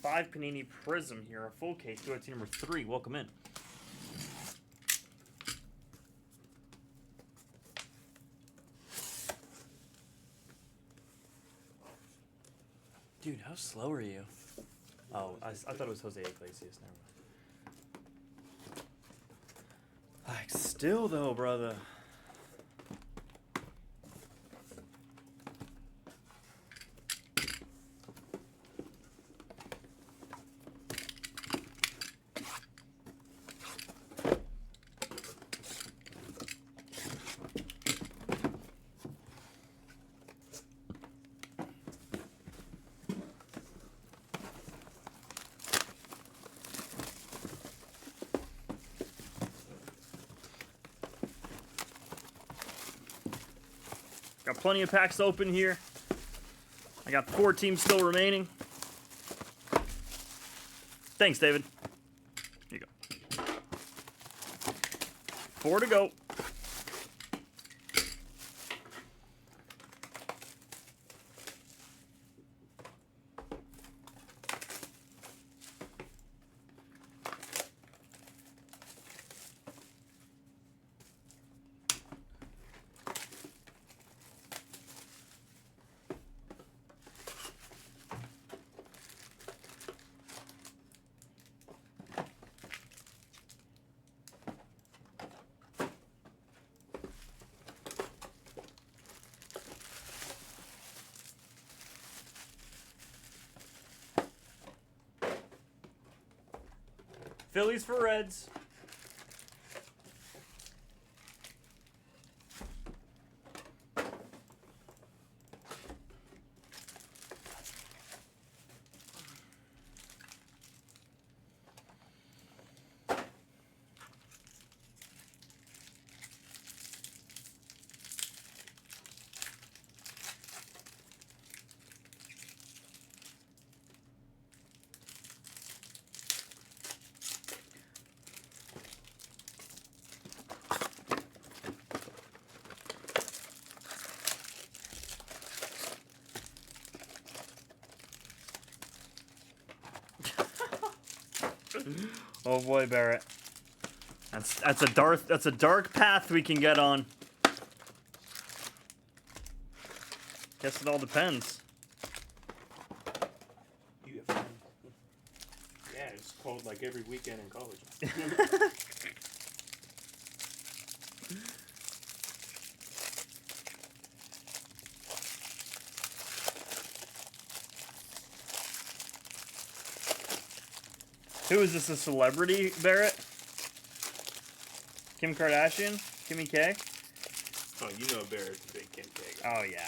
5 Panini Prizm here. A full case. Go to number 3. Welcome in. Dude, how slow are you? Oh, I thought it was Jose Iglesias. Never mind. Like, still though, brother. Got plenty of packs open here. I got 4 teams still remaining. Thanks, David. Here you go. 4 to go. Phillies for Reds. Oh boy, Barrett. That's a dark path we can get on. Guess it all depends. You have fun. Yeah, it's cold like every weekend in college. Who is this, a celebrity, Barrett? Kim Kardashian? Kimmy K? Oh, you know Barrett's a big Kim K guy. Oh, yeah.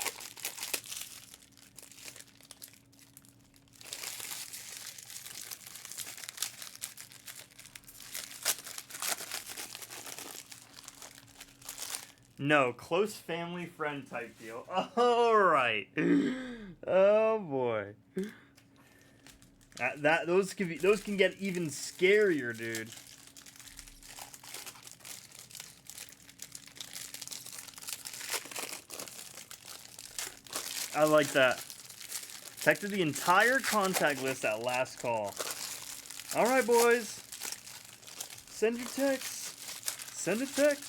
No, close family friend type deal. All right. Oh boy. Those can get even scarier, dude. I like that. Protected the entire contact list at last call. All right, boys. Send your texts. Send a text.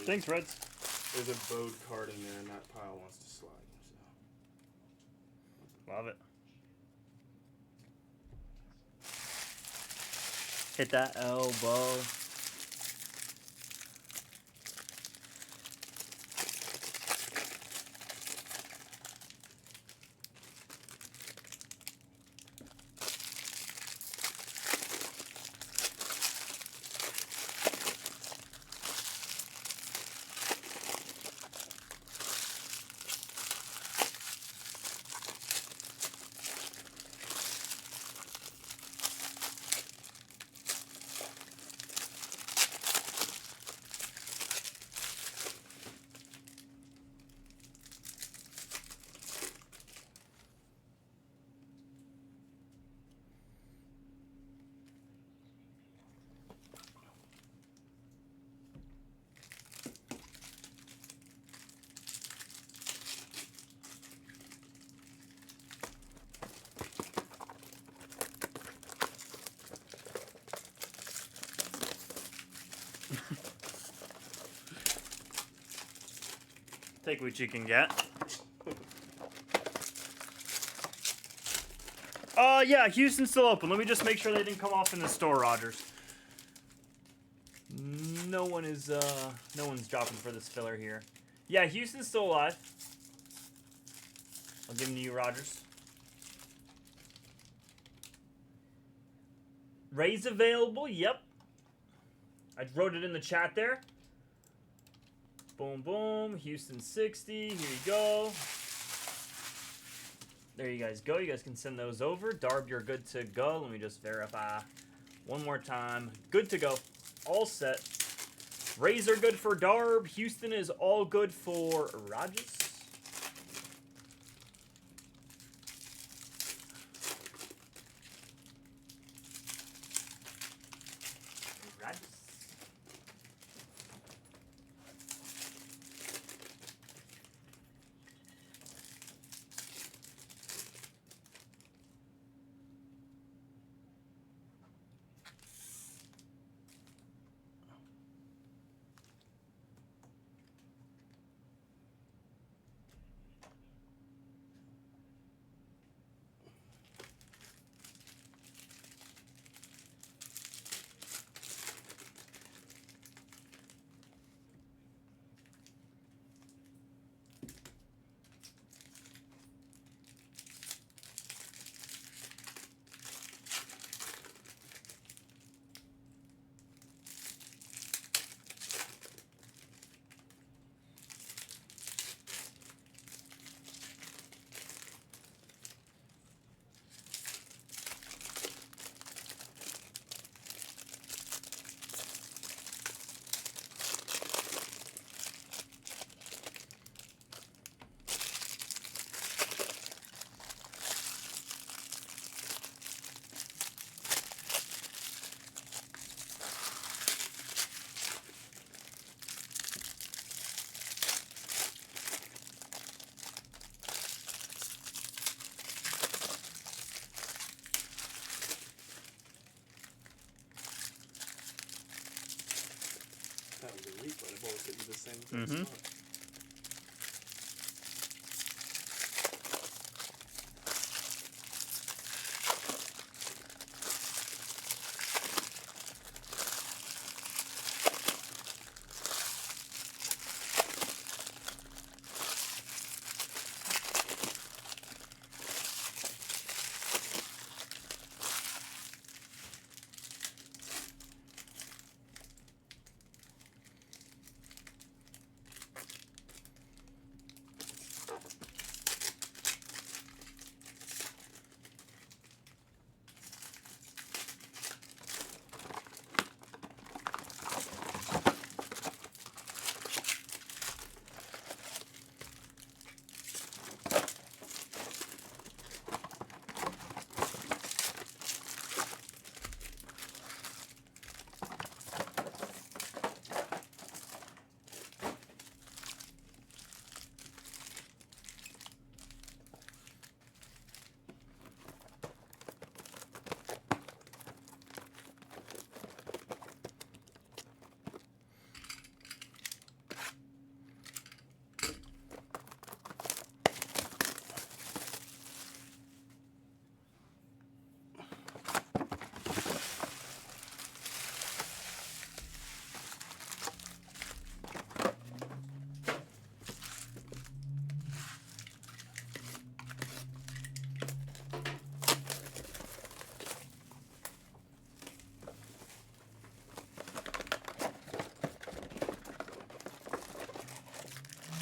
Thanks, Reds. There's a Bode card in there, and that pile wants to slide. So. Love it. Hit that elbow. Take what you can get. Yeah, Houston's still open. Let me just make sure they didn't come off in the store, Rogers. No one's dropping for this filler here. Yeah, Houston's still alive. I'll give them to you, Rogers. Ray's available. Yep. I wrote it in the chat there. Boom, boom. Houston 60. Here you go. There you guys go. You guys can send those over. Darb, you're good to go. Let me just verify one more time. Good to go. All set. Rays are good for Darb. Houston is all good for Rogers. But it both hit you the same spot.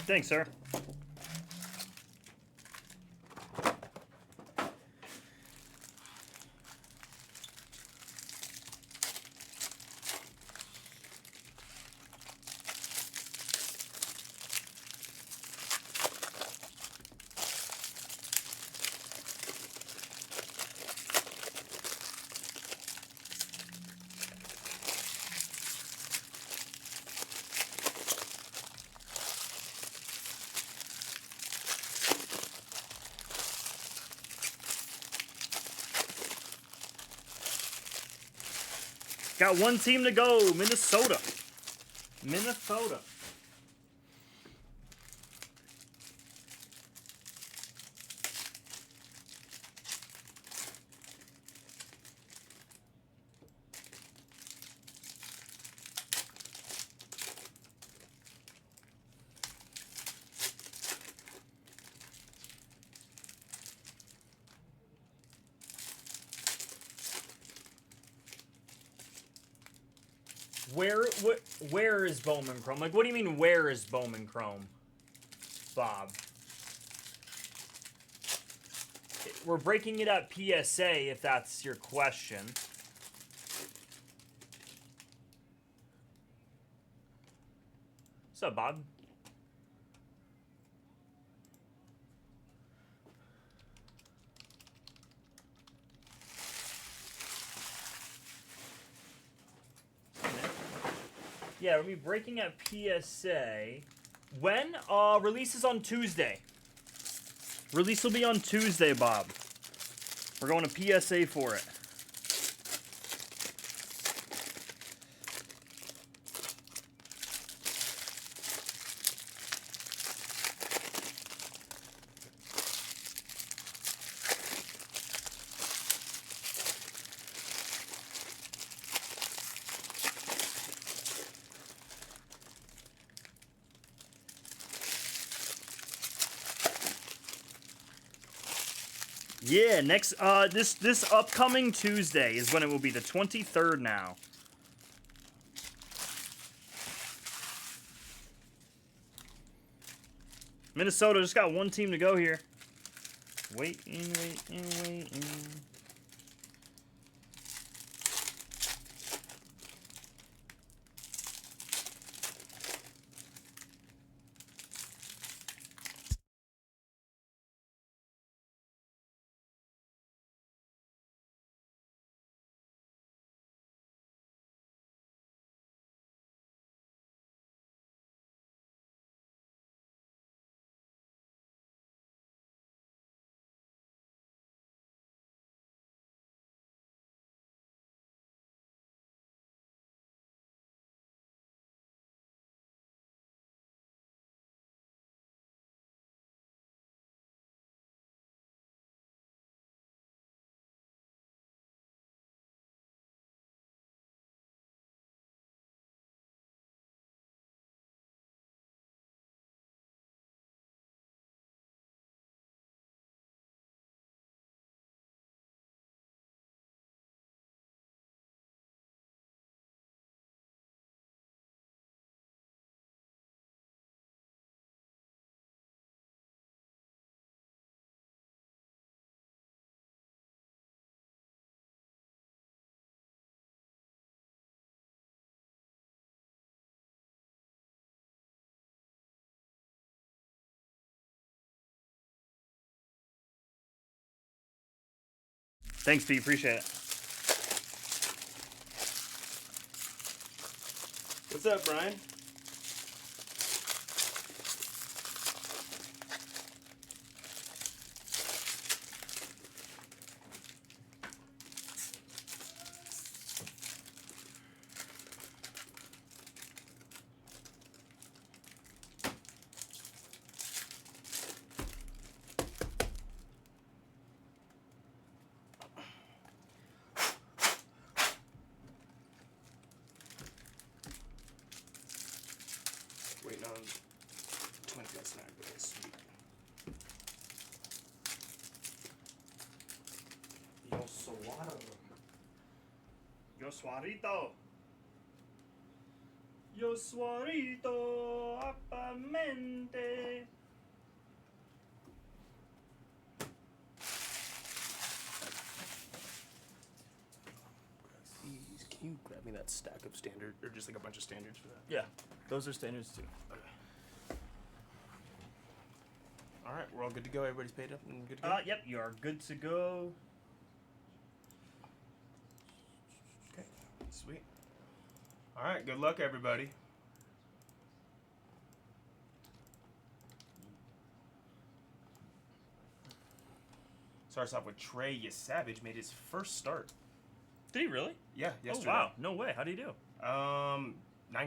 Thanks, sir. Got one team to go, Minnesota. Minnesota. Where is Bowman Chrome? Like, what do you mean, where is Bowman Chrome, Bob? We're breaking it at PSA, if that's your question. What's up, Bob? Yeah, we'll be breaking at PSA. When? Release is on Tuesday. Release will be on Tuesday, Bob. We're going to PSA for it. Yeah, next this upcoming Tuesday is when it will be, the 23rd now. Minnesota just got one team to go here. Waiting. Thanks, Pete. Appreciate it. What's up, Brian? Waiting on 20 snack bag. Sweet. Yo suado. Yo suarito. Yo suarito apamente. Can you grab me that stack of standard, or just like a bunch of standards for that? Yeah, those are standards too. Okay. All right, we're all good to go. Everybody's paid up and good to go. Yep, you are good to go. Okay, sweet. All right, good luck, everybody. Starts off with Trey Yesavage, made his first start. Did he really? Yeah, yesterday. Oh wow, no way. How did he do? 9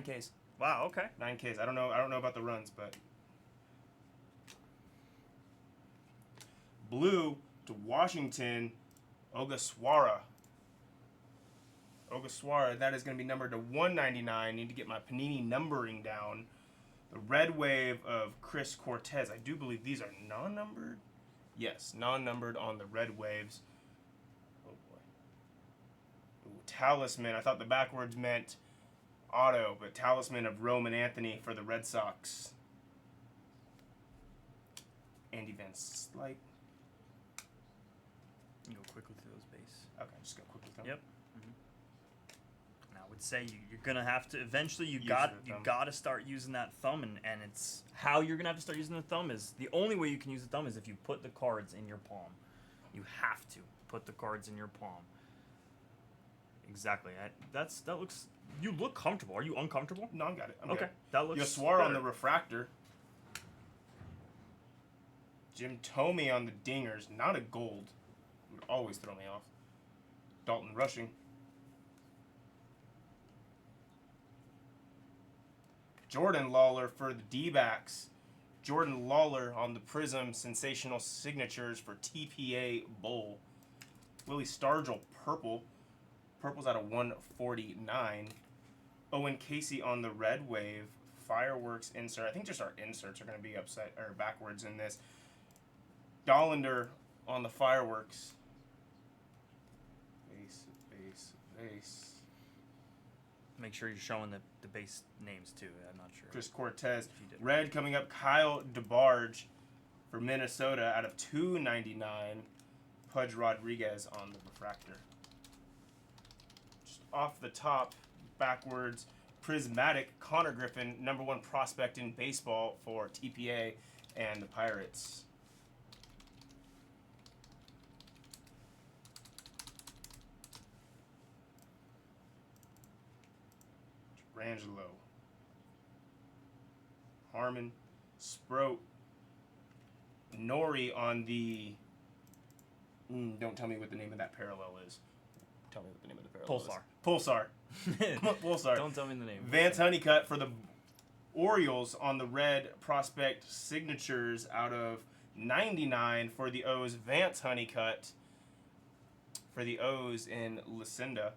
Ks. Wow. Okay. 9 Ks. I don't know about the runs, but blue to Washington, Ogasawara. That is going to be numbered to 199. Need to get my Panini numbering down. The red wave of Chris Cortez. I do believe these are non-numbered. Yes, non-numbered on the red waves. Oh boy. Ooh, Talisman. I thought the backwards meant auto, but Talisman of Roman Anthony for the Red Sox. Andy Van Slyke. You go quickly through those base. Okay, just go quickly through. Yep. And I would say you're gonna have to eventually. You Use got the thumb. to start using that thumb, and it's how you're gonna have to start using the thumb is the only way you can use the thumb is if you put the cards in your palm. You have to put the cards in your palm. Exactly. That looks. You look comfortable. Are you uncomfortable? No, I got it. I'm Okay. good. That looks. Yoswara on better. the refractor. Jim Tomey on the dingers. Not a gold. Would always throw me off. Dalton Rushing. Jordan Lawler for the D-backs. Jordan Lawler on the Prizm sensational signatures for TPA Bowl. Willie Stargell purple. Purple's out of 149. Owen Casey on the red wave. Fireworks insert. I think just our inserts are going to be upside or backwards in this. Dollander on the fireworks. Base. Make sure you're showing the base names too. I'm not sure. Chris Cortez. If you did. Red coming up. Kyle DeBarge for Minnesota out of 299. Pudge Rodriguez on the refractor. Just off the top, backwards, prismatic. Connor Griffin, #1 prospect in baseball for TPA and the Pirates. Rangelo, Harmon, Sproat, Nori on the. Don't tell me what the name of that parallel is. Tell me what the name of the parallel is. Pulsar. Pulsar. Don't tell me the name. Vance Honeycutt for the Orioles on the red prospect signatures out of 99 for the O's. Vance Honeycutt for the O's in Lucinda.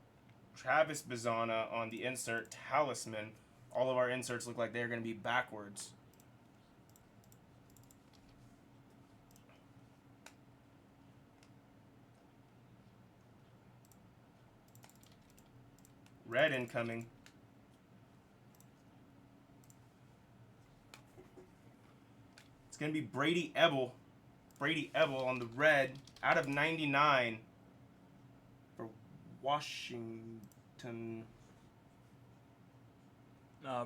Travis Bizana on the insert. Talisman. All of our inserts look like they're going to be backwards. Red incoming. It's going to be Brady Ebel. Brady Ebel on the red out of 99 for Washington.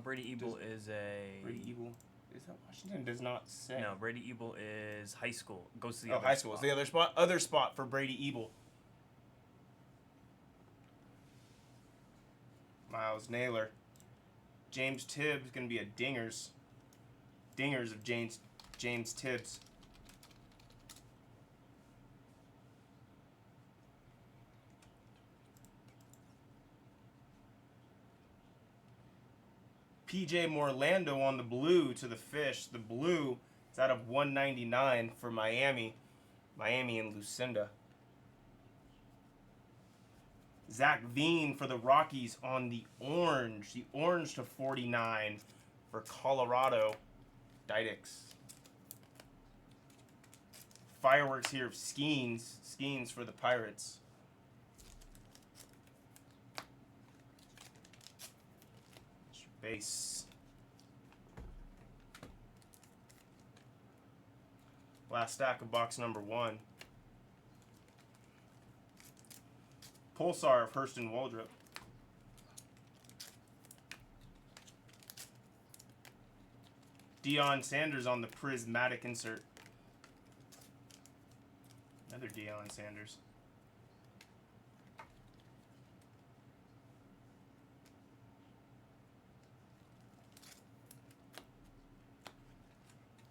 Brady Ebel is a. Brady Ebel. Is that Washington? Does not say. No, Brady Ebel is high school. Goes to the Oh, other high school. It's spot. the other spot. Other spot for Brady Ebel. Miles Naylor. James Tibbs going to be a dingers. Dingers of James Tibbs. PJ Morlando on the blue to the Fish. The blue is out of 199 for Miami. Miami and Lucinda. Zach Veen for the Rockies on the orange. The orange to 49 for Colorado. Didix. Fireworks here of Skeens. Skeens for the Pirates. Base. Last stack of box number 1. Pulsar of Hurston Waldrop. Deion Sanders on the prismatic insert. Another Deion Sanders.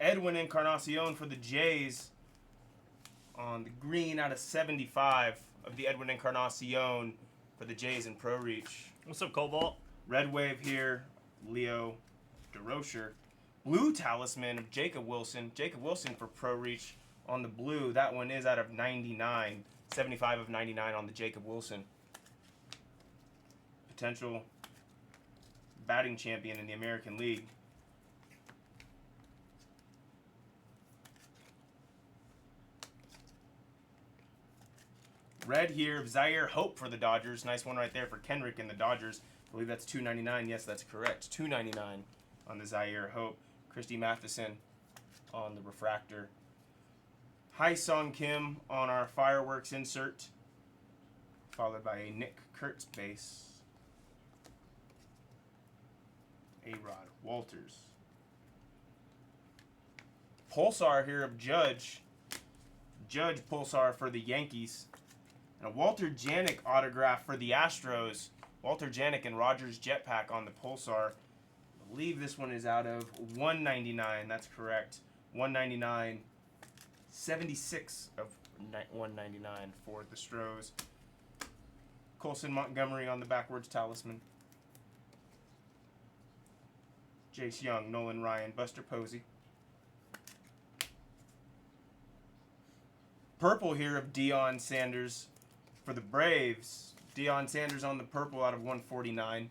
Edwin Encarnacion for the Jays on the green out of 75 of the Edwin Encarnacion for the Jays in Pro Reach. What's up, Cobalt? Red Wave here, Leo DeRocher. Blue Talisman of Jacob Wilson. Jacob Wilson for Pro Reach on the blue. That one is out of 99. 75 of 99 on the Jacob Wilson. Potential batting champion in the American League. Red here of Zaire Hope for the Dodgers. Nice one right there for Kenrick and the Dodgers. I believe that's $2.99. Yes, that's correct. $2.99 on the Zaire Hope. Christy Matheson on the refractor. Hai Song Kim on our fireworks insert. Followed by a Nick Kurtz base. A-Rod Walters. Pulsar here of Judge. Judge Pulsar for the Yankees. And a Walter Janik autograph for the Astros. Walter Janik and Rogers Jetpack on the Pulsar. I believe this one is out of $199. That's correct. $199. 76 of $199 for the Stros. Colson Montgomery on the backwards talisman. Jace Young, Nolan Ryan, Buster Posey. Purple here of Deion Sanders for the Braves. Deion Sanders on the purple out of 149.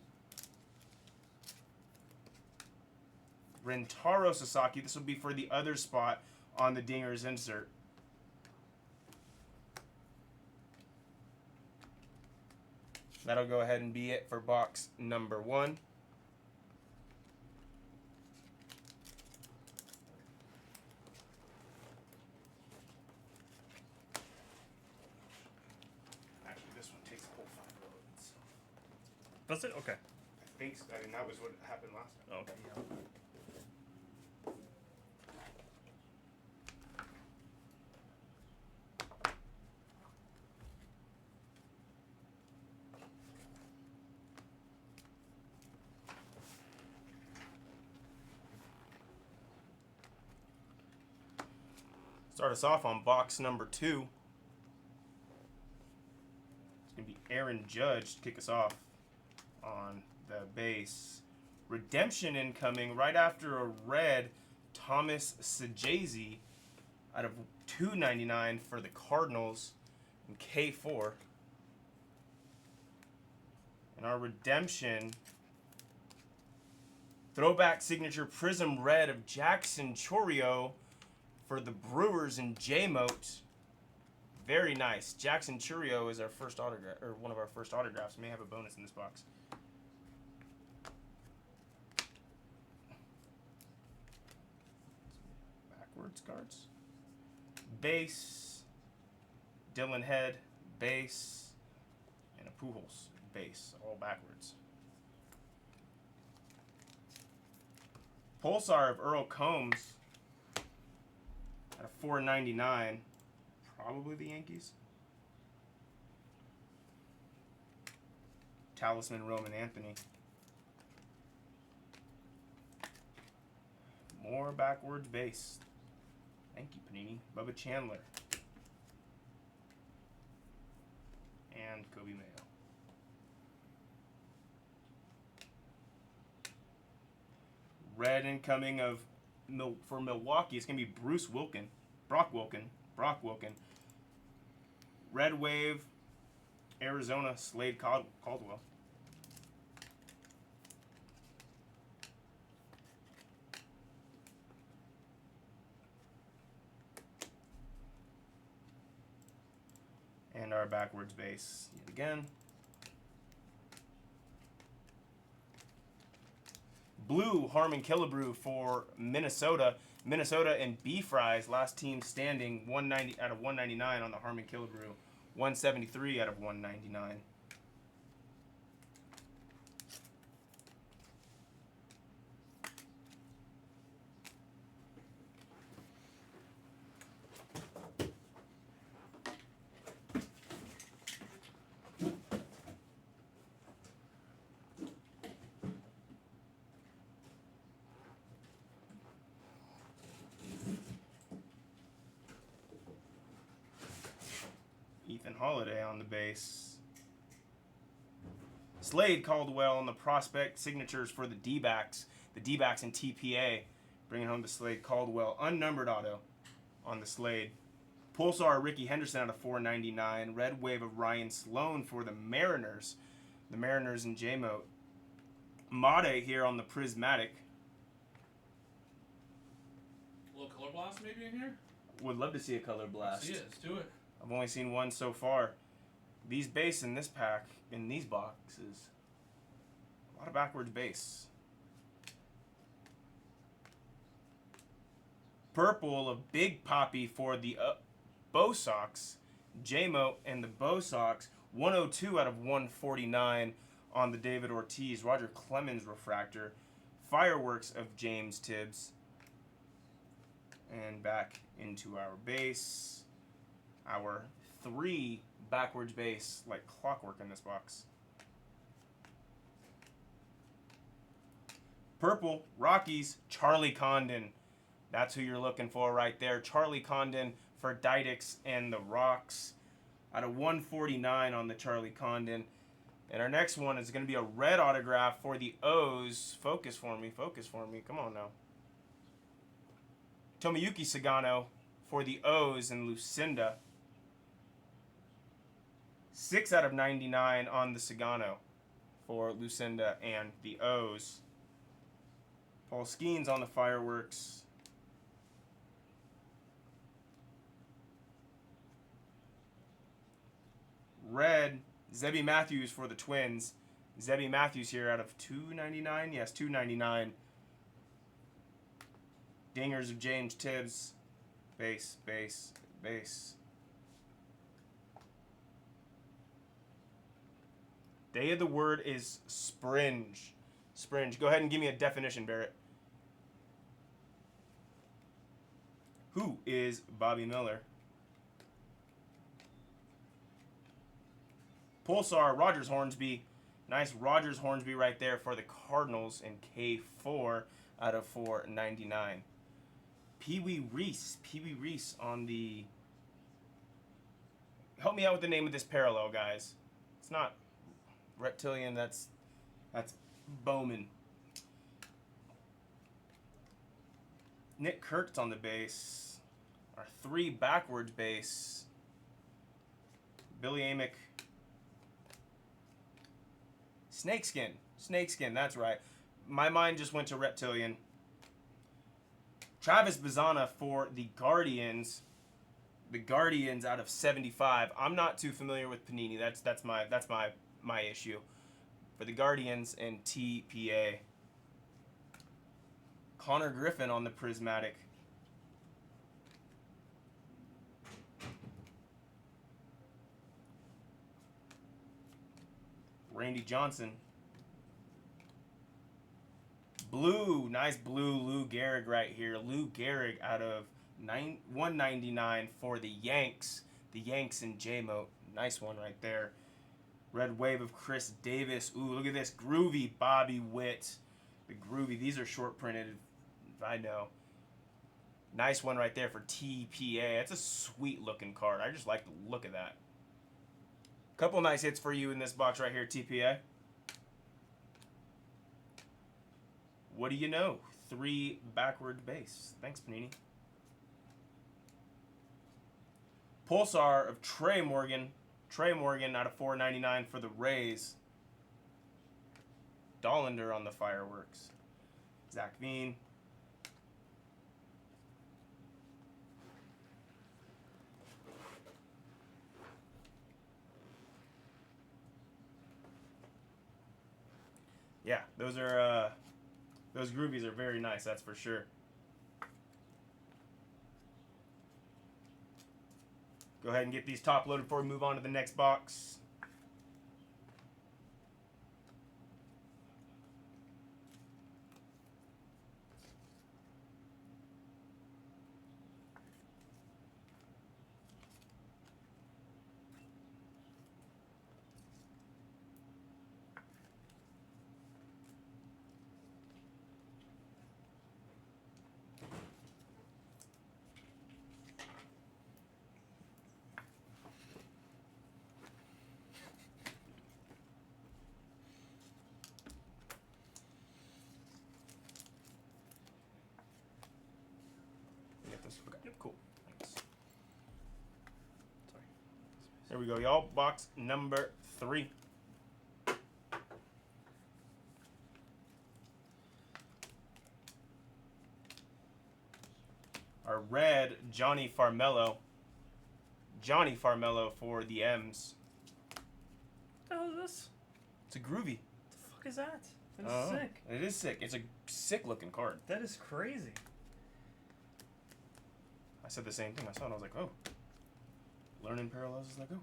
Rentaro Sasaki. This will be for the other spot on the Dingers insert. That'll go ahead and be it for box number 1. Actually, this one takes a whole 5 loads. Does it? Okay. I think so. I mean, that was what happened last time. Okay. Yeah. Start us off on box number 2. It's going to be Aaron Judge to kick us off on the base. Redemption incoming right after a red Thomas Sajazi out of $2.99 for the Cardinals in K4. And our redemption throwback signature Prizm red of Jackson Chorio for the Brewers in J-Mote. Very nice. Jackson Chorio is our first autograph, or one of our first autographs. May have a bonus in this box. Backwards cards. Base. Dylan Head. Base. And a Pujols base. All backwards. Pulsar of Earl Combs at a $4.99. Probably the Yankees. Talisman Roman Anthony. More backwards base. Thank you, Panini. Bubba Chandler. And Kobe Mayo. Red incoming of for Milwaukee. It's going to be Bruce Wilkin. Brock Wilkin. Red Wave, Arizona, Slade Caldwell. And our backwards base yet again. Blue, Harmon Killebrew for Minnesota. Minnesota and B-Fries, last team standing, 190 out of 199 on the Harmon Killebrew. 173 out of 199. Ethan Holiday on the base. Slade Caldwell on the prospect signatures for the D-backs. The D-backs and TPA. Bringing home the Slade Caldwell. Unnumbered auto on the Slade. Pulsar Ricky Henderson out of 499. Red Wave of Ryan Sloan for the Mariners. The Mariners and J-Mote. Made here on the Prismatic. A little color blast maybe in here? Would love to see a color blast. Let's see it. Let's do it. I've only seen one so far. These base in this pack, in these boxes, a lot of backwards base. Purple of Big Poppy for the Bo Sox. J-Mo and the Bo Sox. 102 out of 149 on the David Ortiz. Roger Clemens refractor. Fireworks of James Tibbs. And back into our base. Our 3 backwards base, like clockwork in this box. Purple, Rockies, Charlie Condon. That's who you're looking for right there. Charlie Condon for Didix and the Rocks. Out of 149 on the Charlie Condon. And our next one is going to be a red autograph for the O's. Focus for me. Come on now. Tomoyuki Sagano for the O's and Lucinda. 6 out of 99 on the Sagano for Lucinda and the O's. Paul Skeens on the Fireworks. Red, Zebby Matthews for the Twins. Zebby Matthews here out of 299. Yes, 299. Dingers of James Tibbs. Base. Day of the word is springe. Springe. Go ahead and give me a definition, Barrett. Who is Bobby Miller? Pulsar, Rogers Hornsby. Nice Rogers Hornsby right there for the Cardinals in K4 out of 499. Pee-wee Reese on the... Help me out with the name of this parallel, guys. It's not Reptilian, that's Bowman. Nick Kurtz on the base. Our 3 backwards base. Billy Amick. Snakeskin, that's right. My mind just went to Reptilian. Travis Bazana for the Guardians. The Guardians out of 75. I'm not too familiar with Panini. That's my issue. For the Guardians and TPA. Connor Griffin on the Prismatic. Randy Johnson. Blue, nice blue Lou Gehrig right here. Lou Gehrig out of 199 for the Yanks. The Yanks and J-Mote. Nice one right there. Red Wave of Chris Davis. Ooh, look at this. Groovy Bobby Witt. The Groovy. These are short printed, I know. Nice one right there for TPA. That's a sweet looking card. I just like the look of that. Couple nice hits for you in this box right here, TPA. What do you know? 3 backward base. Thanks, Panini. Pulsar of Trey Morgan. Trey Morgan out of 499 for the Rays. Dollander on the Fireworks. Zach Veen. Yeah, those are Those groovies are very nice, that's for sure. Go ahead and get these top loaded before we move on to the next box. Yep, cool. Thanks. Sorry. There we go, y'all. Box number 3. Our red Johnny Farmello. Johnny Farmello for the M's. What the hell is this? It's a groovy. What the fuck is that? That is sick. It is sick. It's a sick looking card. That is crazy. I said the same thing. I saw it and I was like, oh. Learning parallels as I go.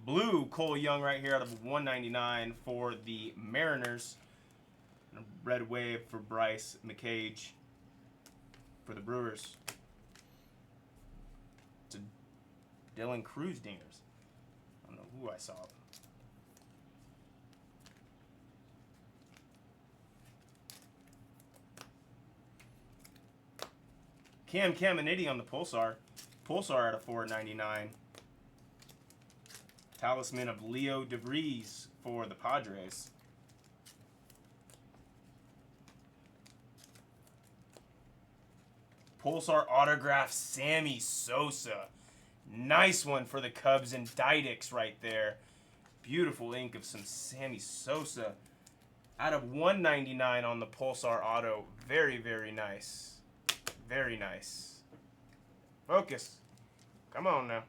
Blue Cole Young right here out of 199 for the Mariners. And a red wave for Bryce McCage for the Brewers. It's a Dylan Cruz dingers. I don't know who I saw. Cam Caminiti on the Pulsar. Pulsar out of 499. Talisman of Leo DeVries for the Padres. Pulsar autograph Sammy Sosa. Nice one for the Cubs and Didix right there. Beautiful ink of some Sammy Sosa. Out of 199 on the Pulsar auto. Very, very nice. Very nice. Focus. Come on now.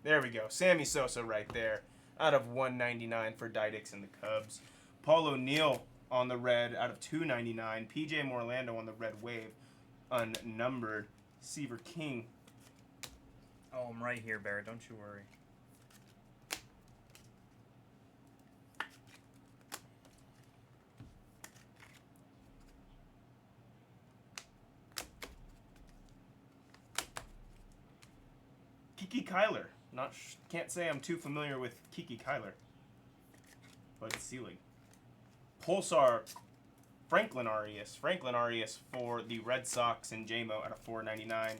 There we go. Sammy Sosa right there. Out of 199 for Didix and the Cubs. Paul O'Neill on the red out of 299. PJ Morlando on the red wave. Unnumbered. Seaver King. Oh, I'm right here, Barrett. Don't you worry. Kiki Kyler. Can't say I'm too familiar with Kiki Kyler. But it's Sealing. Pulsar Franklin Arias. Franklin Arias for the Red Sox and JMO out of 499.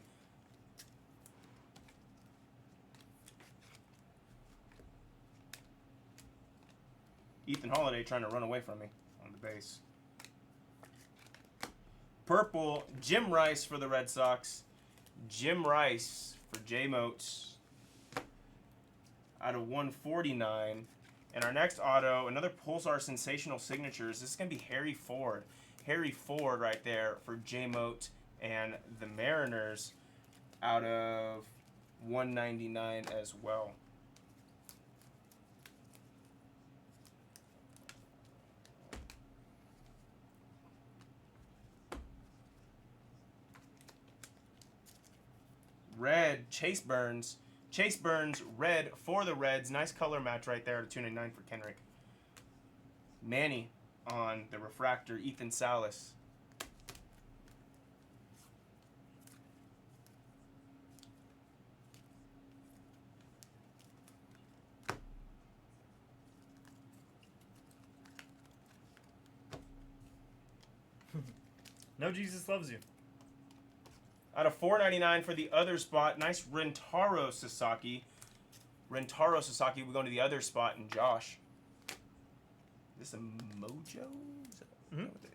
Ethan Holiday trying to run away from me on the base. Purple Jim Rice for the Red Sox. Jim Rice for J-Motes out of 149. And our next auto, another Pulsar Sensational Signatures. This is going to be Harry Ford. Harry Ford right there for J-Mote and the Mariners out of 199 as well. Red, Chase Burns. Chase Burns, red for the Reds. Nice color match right there at 299 for Kenrick. Manny on the refractor, Ethan Salas. No Jesus loves you. Out of 499 for the other spot, nice Rentaro Sasaki. Rentaro Sasaki, we're going to the other spot, and Josh. Is this a Mojo?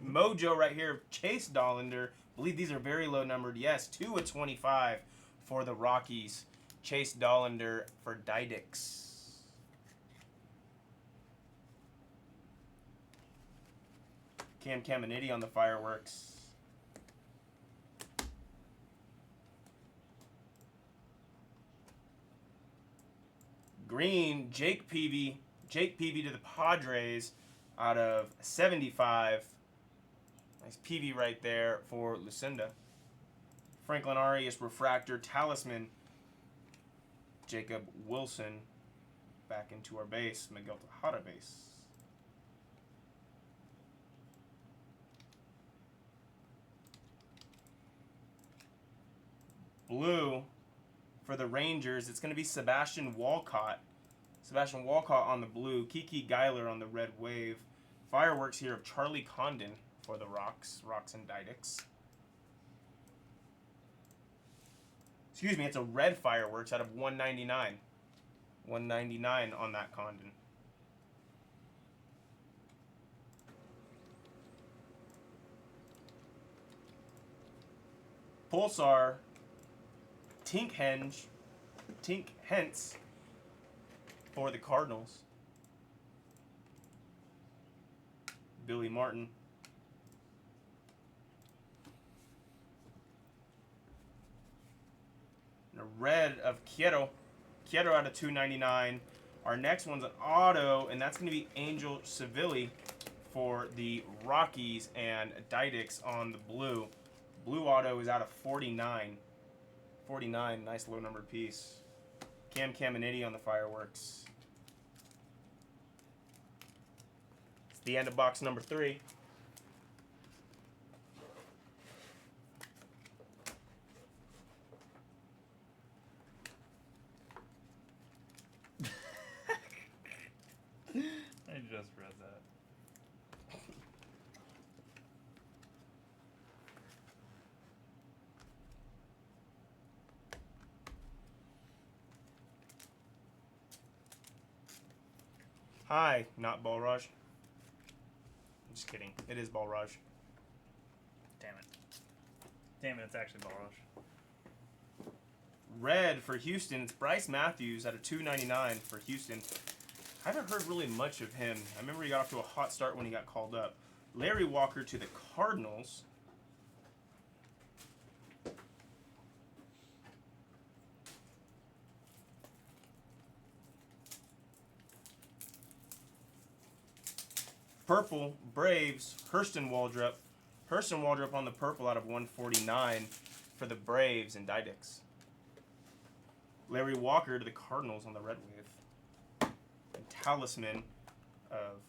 Mojo right here, Chase Dollander. I believe these are very low numbered. Yes, 2 of 25 for the Rockies. Chase Dollander for Didix. Cam Caminiti on the fireworks. green, Jake Peavy to the Padres out of 75. Nice Peavy right there for Lucinda. Franklin Arias refractor talisman, Jacob Wilson back into our base, Miguel Tejada base. Blue for the Rangers, it's going to be Sebastian Walcott. Sebastian Walcott on the blue, Kiki Geiler on the red wave. Fireworks here of Charlie Condon for the Rocks and Didicks. Excuse me, it's a red fireworks out of 199. 199 on that Condon. Pulsar, Tink Hence for the Cardinals. Billy Martin. And a red of Quieto out of 299. Our next one's an auto, and that's going to be Angel Civilli for the Rockies and Didicks on the blue. Blue auto is out of 49. 49, nice low numbered piece. Cam Caminiti on the fireworks. It's the end of box number 3. I just read that. Hi, not Balraj. I'm just kidding. It is Balraj. Damn it. Damn it, it's actually Balraj. Red for Houston, it's Bryce Matthews out of 299 for Houston. I haven't heard really much of him. I remember he got off to a hot start when he got called up. Larry Walker to the Cardinals. Purple, Braves, Hurston Waldrop. Hurston Waldrop on the purple out of 149 for the Braves and Didicks. Larry Walker to the Cardinals on the red wave. And talisman of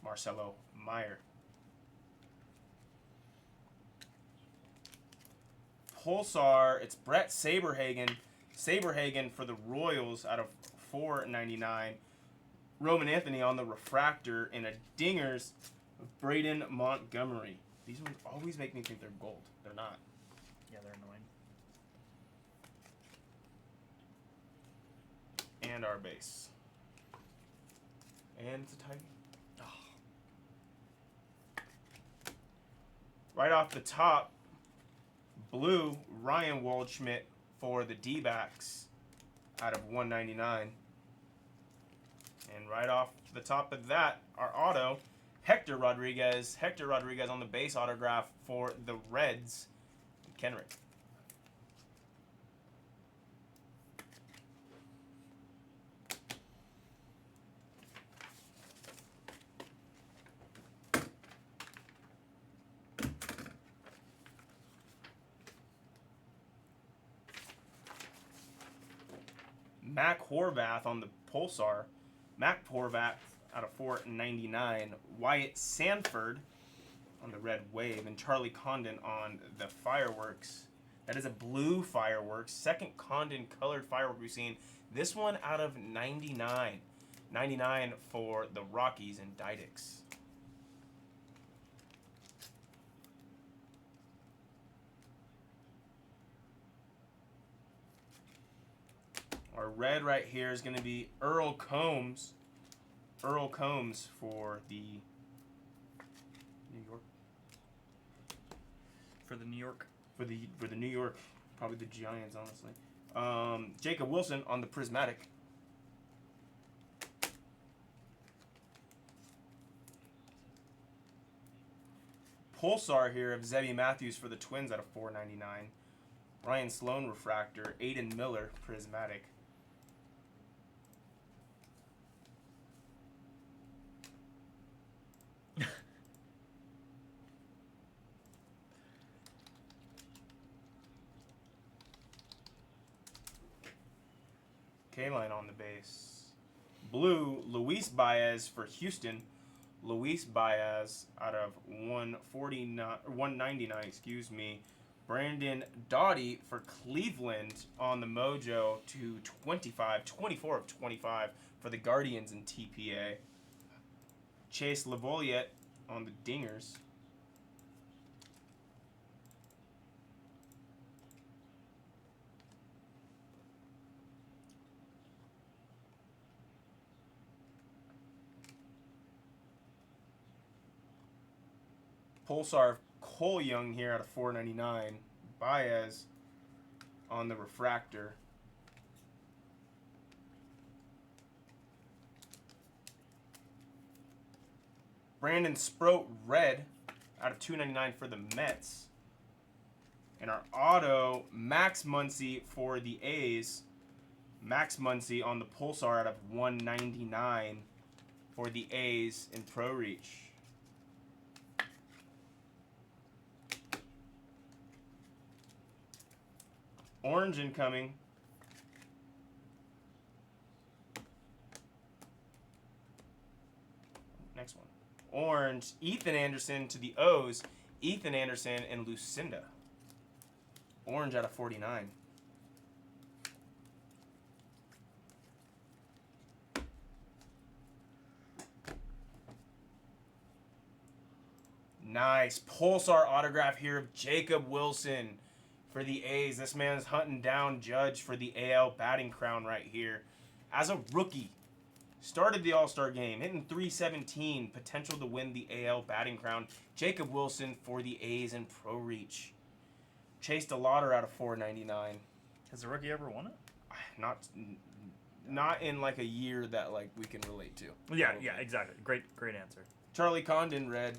Marcelo Meyer. Pulsar, it's Brett Saberhagen. Saberhagen for the Royals out of 499. Roman Anthony on the refractor, and a dingers of Braden Montgomery. These ones always make me think they're gold. They're not. Yeah, they're annoying. And our base. And it's a tight. Oh. Right off the top, blue, Ryan Waldschmidt for the D-backs out of 199. And right off the top of that, our auto, Hector Rodriguez. Hector Rodriguez on the base autograph for the Reds, Kenrick. Mac Horvath on the Pulsar. Mac Horvath out of 499. Wyatt Sanford on the red wave. And Charlie Condon on the fireworks. That is a blue fireworks. Second Condon colored firework we've seen. This one out of 99. 99 for the Rockies and Didicks. Our red right here is going to be Earl Combs. Earl Combs for the New York. For the New York. For the New York, probably the Giants, honestly. Jacob Wilson on the Prismatic. Pulsar here of Zebby Matthews for the Twins out of 499. Ryan Sloan refractor. Aiden Miller Prismatic. K-line on the base. Blue, Luis Baez for Houston. Luis Baez out of 199, excuse me. Brandon Doughty for Cleveland on the Mojo to 24 of 25 for the Guardians in TPA. Chase Lavoliette on the Dingers. Pulsar Cole Young here out of 499. Baez on the refractor. Brandon Sproat red out of 299 for the Mets. And our auto, Max Muncy for the A's. Max Muncy on the Pulsar out of 199 for the A's in Pro Reach. Orange incoming. Next one. Orange, Ethan Anderson to the O's. Ethan Anderson and Lucinda. Orange out of 49. Nice. Pulsar autograph here of Jacob Wilson for the A's. This man's hunting down Judge for the AL batting crown right here. As a rookie, started the All-Star game, hitting .317, potential to win the AL batting crown. Jacob Wilson for the A's in Pro Reach. Chase DeLauder out of 499. Has a rookie ever won it? Not in like a year that like we can relate to. Yeah, probably. yeah, exactly. Great answer. Charlie Condon red.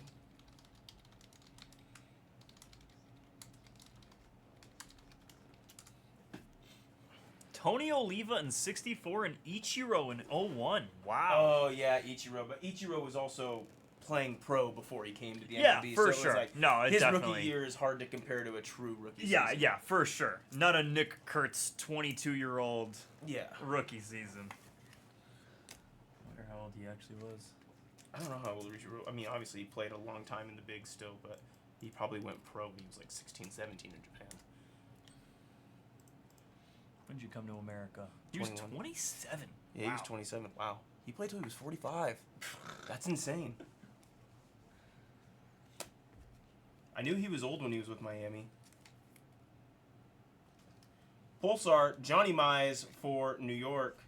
Tony Oliva in 64 and Ichiro in 01. Wow. Oh yeah, Ichiro. But Ichiro was also playing pro before he came to the MLB. Yeah, for so sure. It was like, No, it's his definitely rookie year is hard to compare to a true rookie Yeah, season. yeah, for sure. Not a Nick Kurtz 22-year-old Yeah. rookie season. Wonder how old he actually was. I don't know how old Ichiro. I mean, obviously he played a long time in the bigs still, but he probably went pro when he was like 16, 17 in Japan. When did you come to America? He was 21. 27. Yeah, he was 27. Wow. He played till he was 45. That's insane. I knew he was old when he was with Miami. Pulsar, Johnny Mize for New York.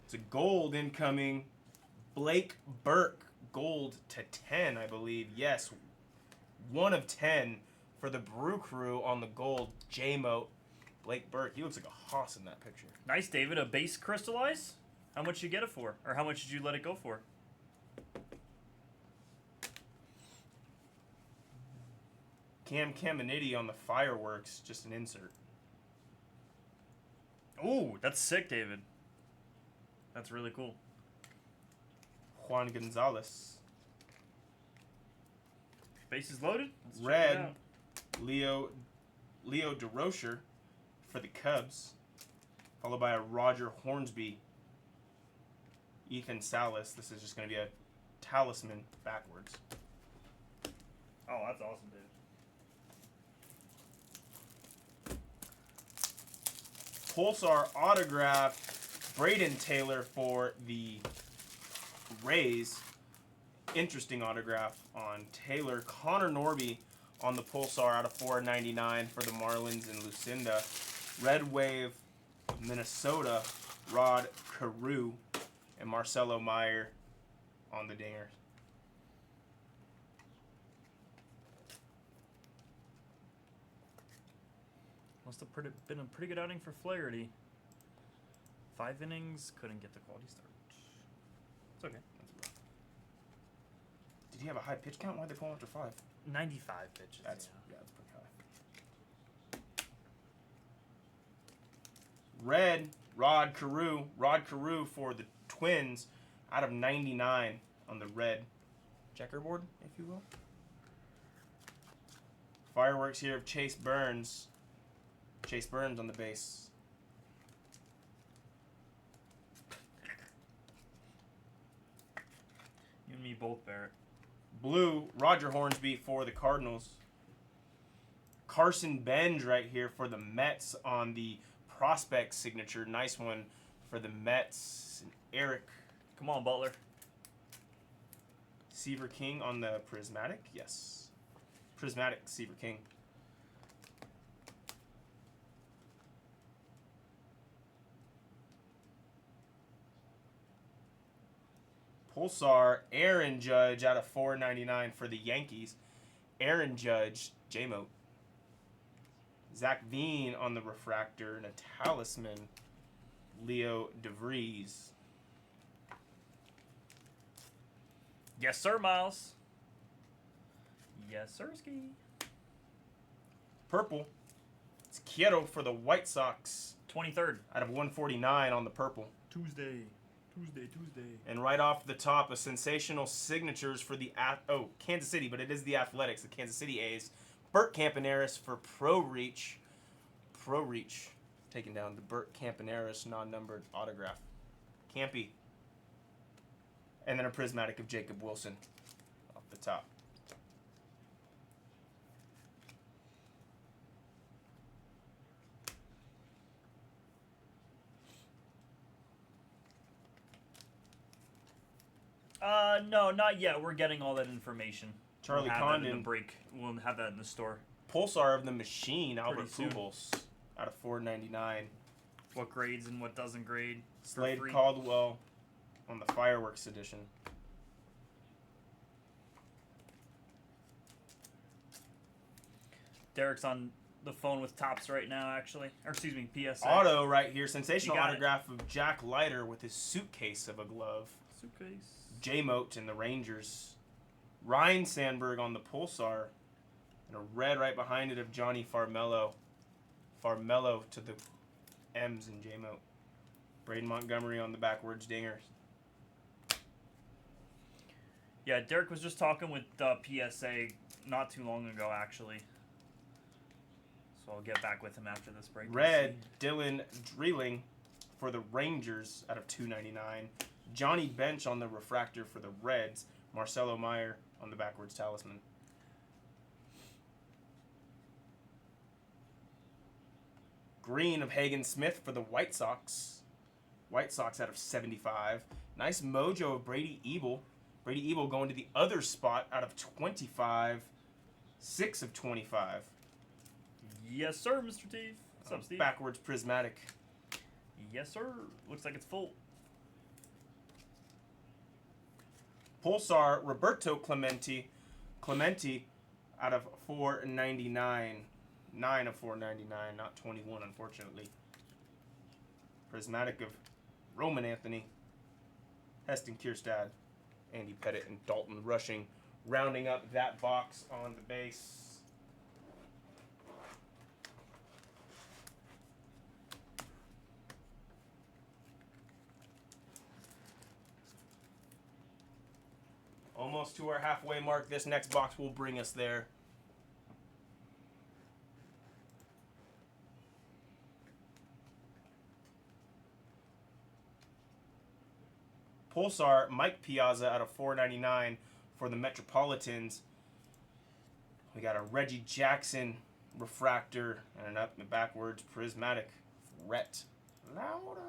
It's a gold incoming. Blake Burke, gold to 10, I believe. Yes, 1 of 10 for the Brew Crew on the gold. J-Mote. Blake Burke, he looks like a hoss in that picture. Nice, David. A base crystallize? How much did you get it for? Or how much did you let it go for? Cam Caminiti on the fireworks, just an insert. Ooh, that's sick, David. That's really cool. Juan Gonzalez. Bases loaded? Let's check it Red, out. Leo DeRocher for the Cubs, followed by a Roger Hornsby. Ethan Salas. This is just going to be a talisman backwards. Oh, that's awesome, dude. Pulsar autograph, Braden Taylor for the Rays. Interesting autograph on Taylor. Connor Norby on the Pulsar out of 499 for the Marlins and Lucinda. Red Wave, Minnesota, Rod Carew, and Marcelo Meyer on the Dingers. Must have been a pretty good outing for Flaherty. 5 innings, couldn't get the quality start. It's okay. That's rough. Did he have a high pitch count? Why'd they pull him after 5? 95 pitches. That's pretty high. Red, Rod Carew for the Twins out of 99 on the red checkerboard, if you will. Fireworks here of Chase Burns. Chase Burns on the base. both Barrett. Blue, Roger Hornsby for the Cardinals. Carson Benz right here for the Mets on the prospect signature. Nice one for the Mets. And Eric. Come on, Butler. Seaver King on the Prismatic. Yes. Prismatic Seaver King. Pulsar, Aaron Judge out of 499 for the Yankees. Aaron Judge, J-Mote. Zach Veen on the refractor and a talisman, Leo DeVries. Yes, sir, Miles. Yes, sir, Ski. Purple, it's Kyoto for the White Sox. 23rd. Out of 149 on the purple. Tuesday. And right off the top, a sensational signatures for the Kansas City, but it is the Athletics, the Kansas City A's. Bert Campaneris for Pro Reach. Pro Reach, taking down the Bert Campaneris non-numbered autograph. Campy. And then a prismatic of Jacob Wilson off the top. No, not yet. We're getting all that information. Charlie we'll have Condon. that in the break. We'll have that in the store. Pulsar of the Machine, Albert soon. Pujols, out of 499. What grades and what doesn't grade. for Slade free. Caldwell on the Fireworks edition. Derek's on the phone with Topps right now, actually. Or excuse me, PSA. Auto right here. Sensational You got autograph of Jack Leiter with his suitcase of a glove. Suitcase. J-Mote and the Rangers. Ryan Sandberg on the Pulsar. And a red right behind it of Johnny Farmello. Farmello to the M's and J-Mote. Braden Montgomery on the backwards dingers. Yeah, Derek was just talking with PSA not too long ago, actually. So I'll get back with him after this break. Red, Dylan Dreeling for the Rangers out of 299. Johnny Bench on the refractor for the Reds. Marcelo Meyer on the backwards talisman. Green of Hagen Smith for the White Sox. White Sox out of 75. Nice mojo of Brady Ebel. Brady Ebel going to the other spot out of 25. 6 of 25. Yes, sir, Mr. Steve. What's up, Steve? Backwards prismatic. Yes, sir. Looks like it's full. Pulsar Roberto Clemente out of 499. 9 of 499, not 21, unfortunately. Prismatic of Roman Anthony, Heston Kierstad, Andy Pettit, and Dalton Rushing, rounding up that box on the base. Almost to our halfway mark. This next box will bring us there. Pulsar, Mike Piazza out of 499 for the Metropolitans. We got a Reggie Jackson refractor and an up and backwards prismatic Rhett Lauda.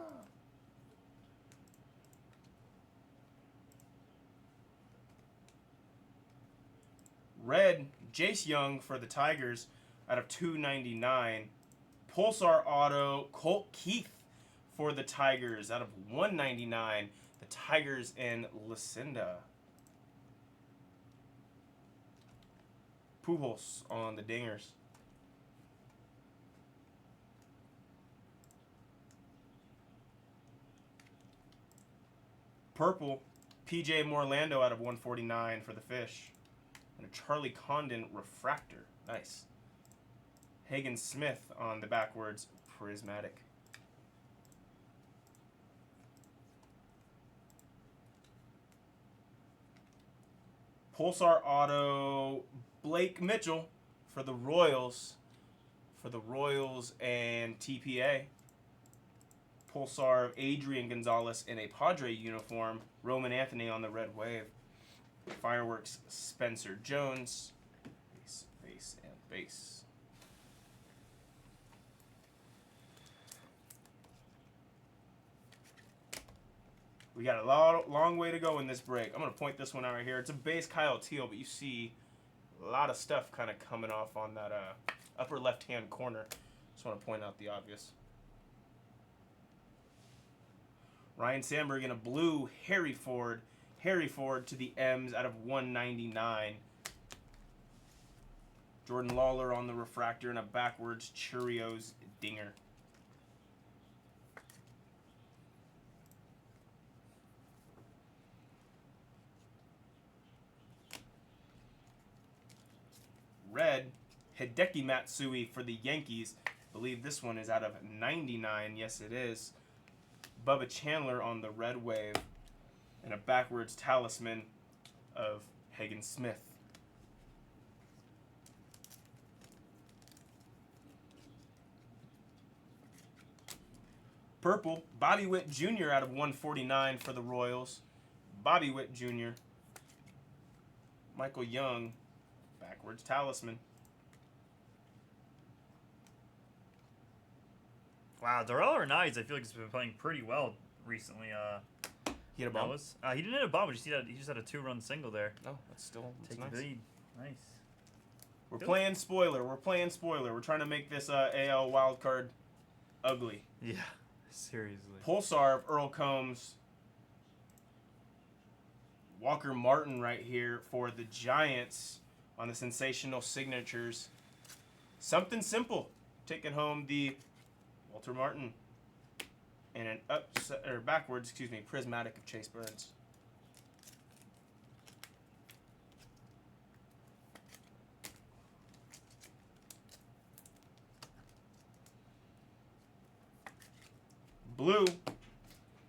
Red, Jace Young for the Tigers out of 299. Pulsar auto, Colt Keith for the Tigers out of 199. The Tigers and Lucinda. Pujols on the dingers. Purple, PJ Morlando out of 149 for the Fish. And a Charlie Condon refractor. Nice. Hagen Smith on the backwards prismatic. Pulsar auto, Blake Mitchell for the Royals. For the Royals and TPA. Pulsar of Adrian Gonzalez in a Padre uniform. Roman Anthony on the red wave. Fireworks, Spencer Jones. Base, base, and base. We got a long way to go in this break. I'm going to point this one out right here. It's a base Kyle Teal, but you see a lot of stuff kind of coming off on that upper left-hand corner. Just want to point out the obvious. Ryan Sandberg in a blue, Harry Ford. Harry Ford to the M's out of 199. Jordan Lawler on the refractor and a backwards Cheerios dinger. Red, Hideki Matsui for the Yankees. I believe this one is out of 99. Yes, it is. Bubba Chandler on the red wave. And a backwards talisman of Hagen Smith. Purple, Bobby Witt Jr. out of 149 for the Royals. Bobby Witt Jr. Michael Young, backwards talisman. Wow, Darrell Hernandez, I feel like he's been playing pretty well recently. He hit a bomb? He didn't hit a bomb, but he just had a 2-run single there. Oh, that's still Take nice. the lead. Nice. We're playing spoiler. We're playing spoiler. We're trying to make this AL wildcard ugly. Yeah, seriously. Pulsar of Earl Combs. Walker Martin right here for the Giants on the sensational signatures. Something simple. Taking home the Walter Martin. And an backwards, prismatic of Chase Burns. Blue,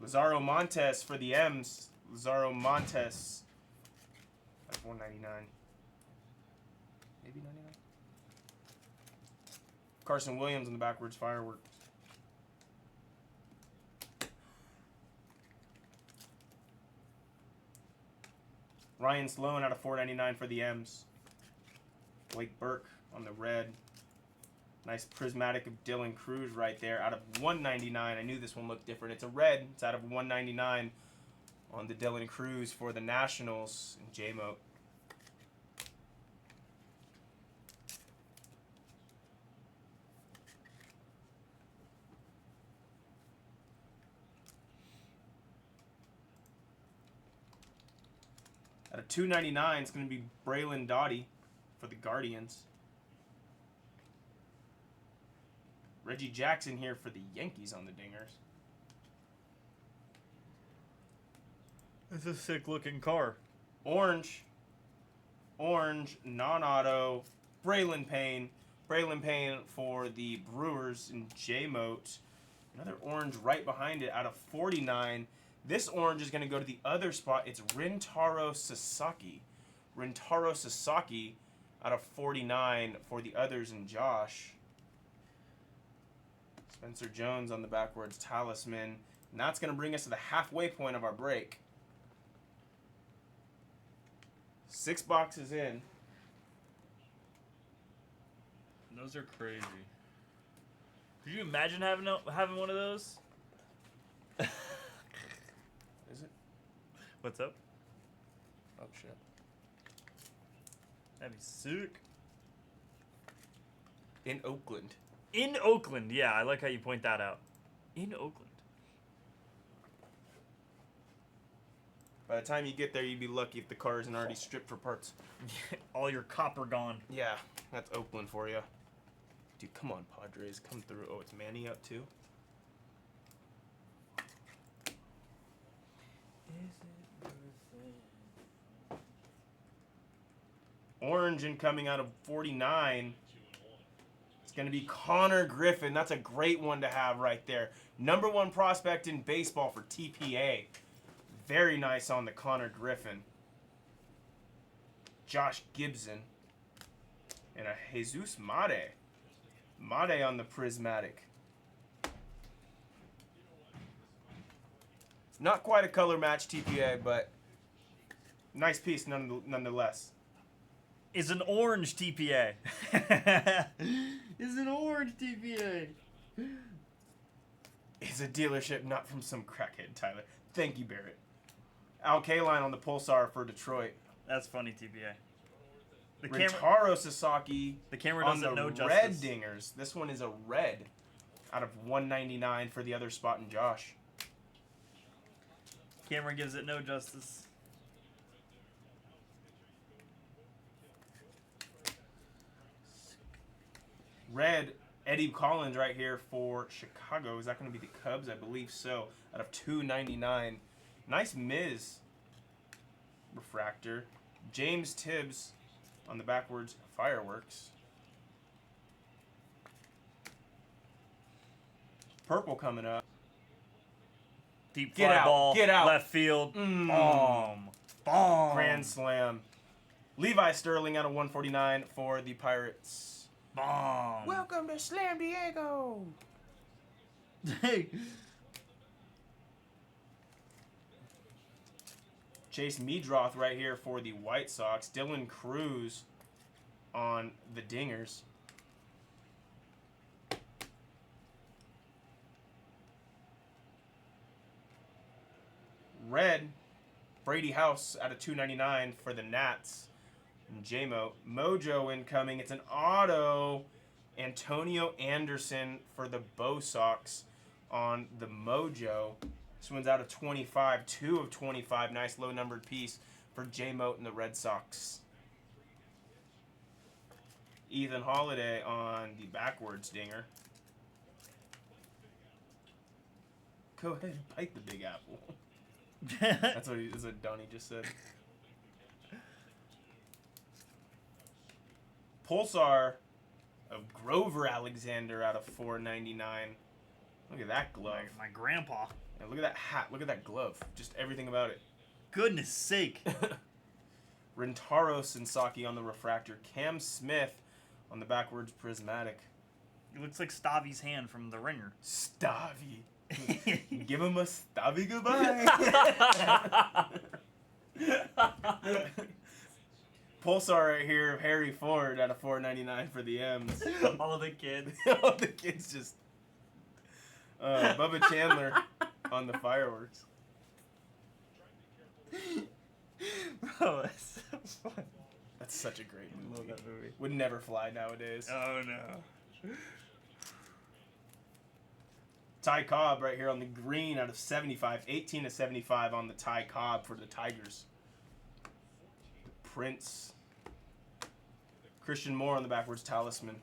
Lazaro Montes for the M's. Lazaro Montes at 199. Maybe 99. Carson Williams on the backwards fireworks. Ryan Sloan out of 499 for the M's. Blake Burke on the red. Nice prismatic of Dylan Cruz right there out of 199. I knew this one looked different. It's a red. It's out of 199 on the Dylan Cruz for the Nationals and J-Mote. At a 299, it's going to be Braylon Doughty for the Guardians. Reggie Jackson here for the Yankees on the dingers. It's a sick-looking car. Orange, non-auto, Braylon Payne. Braylon Payne for the Brewers and J-Mote. Another orange right behind it out of 49. This orange is going to go to the other spot. It's Rintaro Sasaki. Rintaro Sasaki out of 49 for the others and Josh. Spencer Jones on the backwards talisman. And that's going to bring us to the halfway point of our break. 6 boxes in. Those are crazy. Could you imagine having one of those? Is it? What's up? Oh, shit. That'd be sick. In Oakland. In Oakland, yeah, I like how you point that out. In Oakland. By the time you get there, you'd be lucky if the car isn't already stripped for parts. All your copper gone. Yeah, that's Oakland for you. Dude, come on, Padres. Come through. Oh, it's Manny up too? Orange incoming out of 49. It's going to be Connor Griffin. That's a great one to have right there. #1 prospect in baseball for TPA. Very nice on the Connor Griffin. Josh Gibson. And a Jesus Made. Made on the prismatic. Not quite a color match TPA, but Nice piece, nonetheless. Is an orange TPA. Is an orange TPA. It's a dealership, not from some crackhead, Tyler. Thank you, Barrett. Al Kaline on the Pulsar for Detroit. That's funny, TPA. The Rintaro Sasaki the camera on doesn't the know red justice. dingers. This one is a red out of 199 for the other spot in Josh. Camera gives it no justice. Red, Eddie Collins right here for Chicago. Is that going to be the Cubs? I believe so. Out of 299. Nice Miz refractor. James Tibbs on the backwards fireworks. Purple coming up. Deep Get fly out, ball, get out. left field. Bomb. Bomb. Grand slam. Levi Sterling out of 149 for the Pirates. Bomb. Welcome to Slam Diego. Hey. Chase Meadroth right here for the White Sox. Dylan Cruz on the Dingers. Red, Brady House out of 299 for the Nats. And J-Mo. Mojo incoming. It's an auto. Antonio Anderson for the Bo Sox on the Mojo. This one's out of 25. 2 of 25. Nice low-numbered piece for J-Mo and the Red Sox. Ethan Holiday on the backwards dinger. Go ahead and bite the Big Apple. That's what Donnie just said. Pulsar of Grover Alexander out of 499. Look at that glove. My grandpa. And look at that hat. Look at that glove. Just everything about it. Goodness sake. Rintaro Sasaki on the refractor. Cam Smith on the backwards prismatic. It looks like Stavi's hand from The Ringer. Stavi. Give him a Stavi goodbye. Pulsar right here of Harry Ford out of 499 for the M's. All the kids. All the kids just... Bubba Chandler on the fireworks. Bro, that's so fun. That's such a great movie. I love that movie. Would never fly nowadays. Oh, no. Ty Cobb right here on the green out of 75. 18 to 75 on the Ty Cobb for the Tigers. Prince. Christian Moore on the backwards talisman.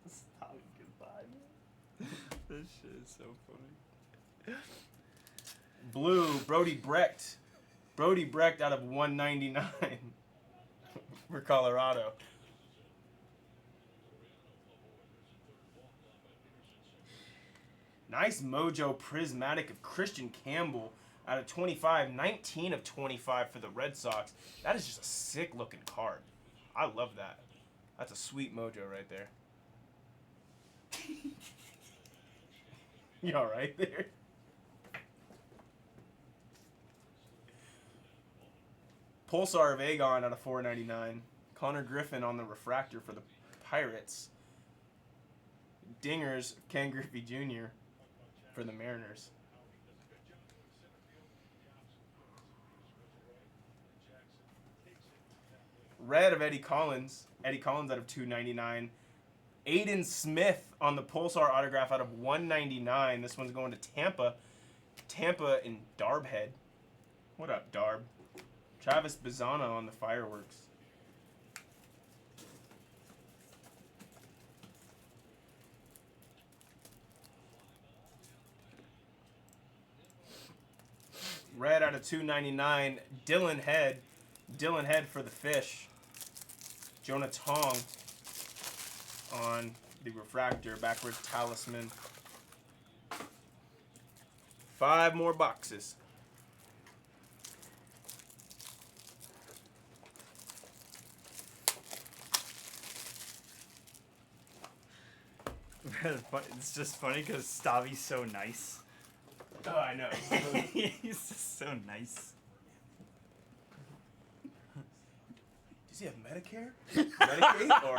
Stop goodbye, man. This shit is so funny. Blue, Brody Brecht. Brody Brecht out of 199 for Colorado. Nice Mojo Prismatic of Christian Campbell out of 25. 19 of 25 for the Red Sox. That is just a sick-looking card. I love that. That's a sweet Mojo right there. You all right there? Pulsar of Aegon out of 499. Connor Griffin on the refractor for the Pirates. Dingers, Ken Griffey Jr. for the Mariners. Red of Eddie Collins. Eddie Collins out of 299. Aiden Smith on the Pulsar autograph out of 199. This one's going to Tampa. Tampa in Darbhead. What up, Darb? Travis Bazzana on the fireworks. Red out of 299. Dylan Head. Dylan Head for the Fish. Jonah Tong on the refractor. Backwards talisman. 5 more boxes. It's just funny because Stavi's so nice. Oh, I know. He's just so nice. Does he have Medicare? Medicaid? Or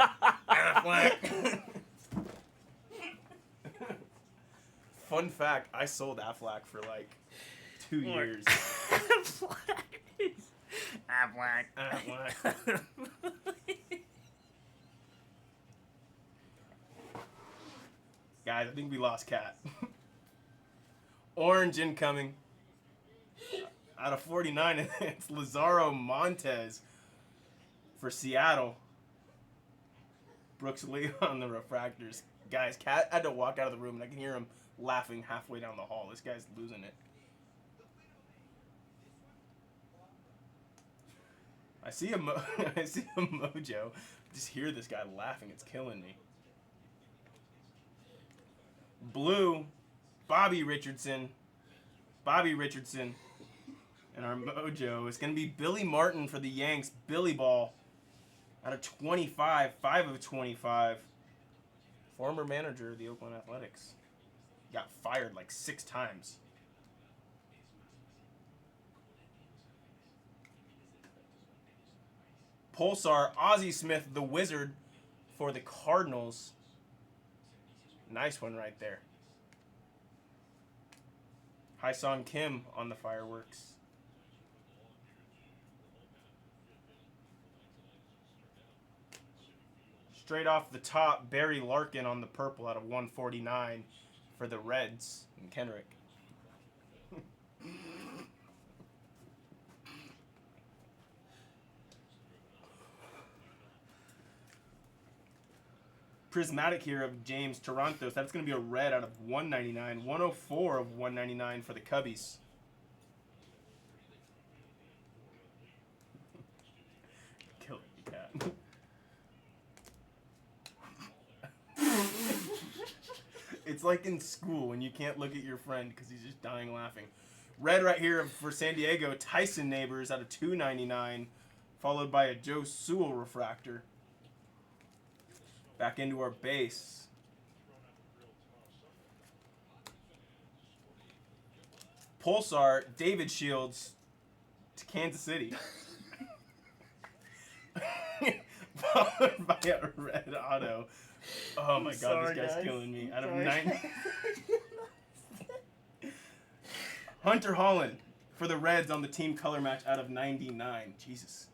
Aflac? Fun fact, I sold Aflac for like 2 years. Aflac. Aflac. Guys, I think we lost Cat. Orange incoming. Out of 49, it's Lazaro Montez for Seattle. Brooks Lee on the refractors. Guys, Cat had to walk out of the room, and I can hear him laughing halfway down the hall. This guy's losing it. I see a mojo. Just hear this guy laughing. It's killing me. Blue, Bobby Richardson. And our mojo is going to be Billy Martin for the Yanks. Billy Ball out of 25. 5 of 25. Former manager of the Oakland Athletics. Got fired like 6 times. Pulsar, Ozzie Smith, the Wizard for the Cardinals. Nice one right there. Hyesung Kim on the fireworks. Straight off the top, Barry Larkin on the purple out of 149 for the Reds and Kenrick. Prismatic here of James Torontos. That's going to be a red out of 199. 104 of 199 for the Cubbies. Kill it, Cat. It's like in school when you can't look at your friend because he's just dying laughing. Red right here for San Diego. Tyson Neighbors out of 299. Followed by a Joe Sewell refractor. Back into our base. Pulsar, David Shields to Kansas City. Followed by a red auto. Oh my god, this guy's killing me. Out of 9. Hunter Holland for the Reds on the team color match out of 99. Jesus.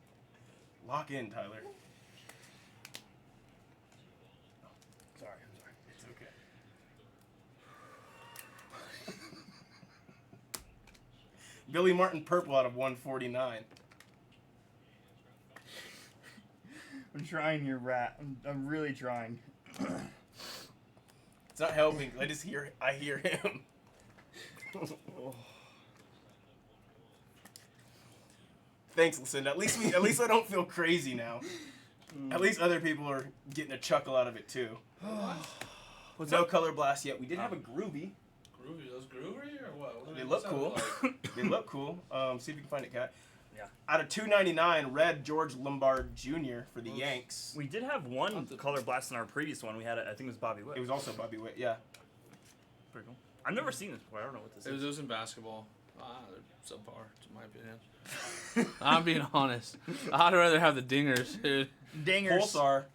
Lock in, Tyler. It's okay. Billy Martin purple out of 149. I'm trying here, Rat. I'm really trying. It's not helping. I hear him. Thanks, Lucinda. At least I don't feel crazy now. At least other people are getting a chuckle out of it too. No color blast yet. We did have a groovy. Groovy? Those groovery or what? They look cool. They look cool. See if you can find it, Cat. Yeah. Out of 299, red George Lombard Jr. for the Yanks. We did have one color blast in our previous one. We had, I think it was Bobby Witt. It was also Bobby Witt, yeah. Pretty cool. I've never seen this before. I don't know what this is. It was in basketball. They're subpar, in my opinion. I'm being honest. I'd rather have the dingers, dude. Dingers. Pulsar.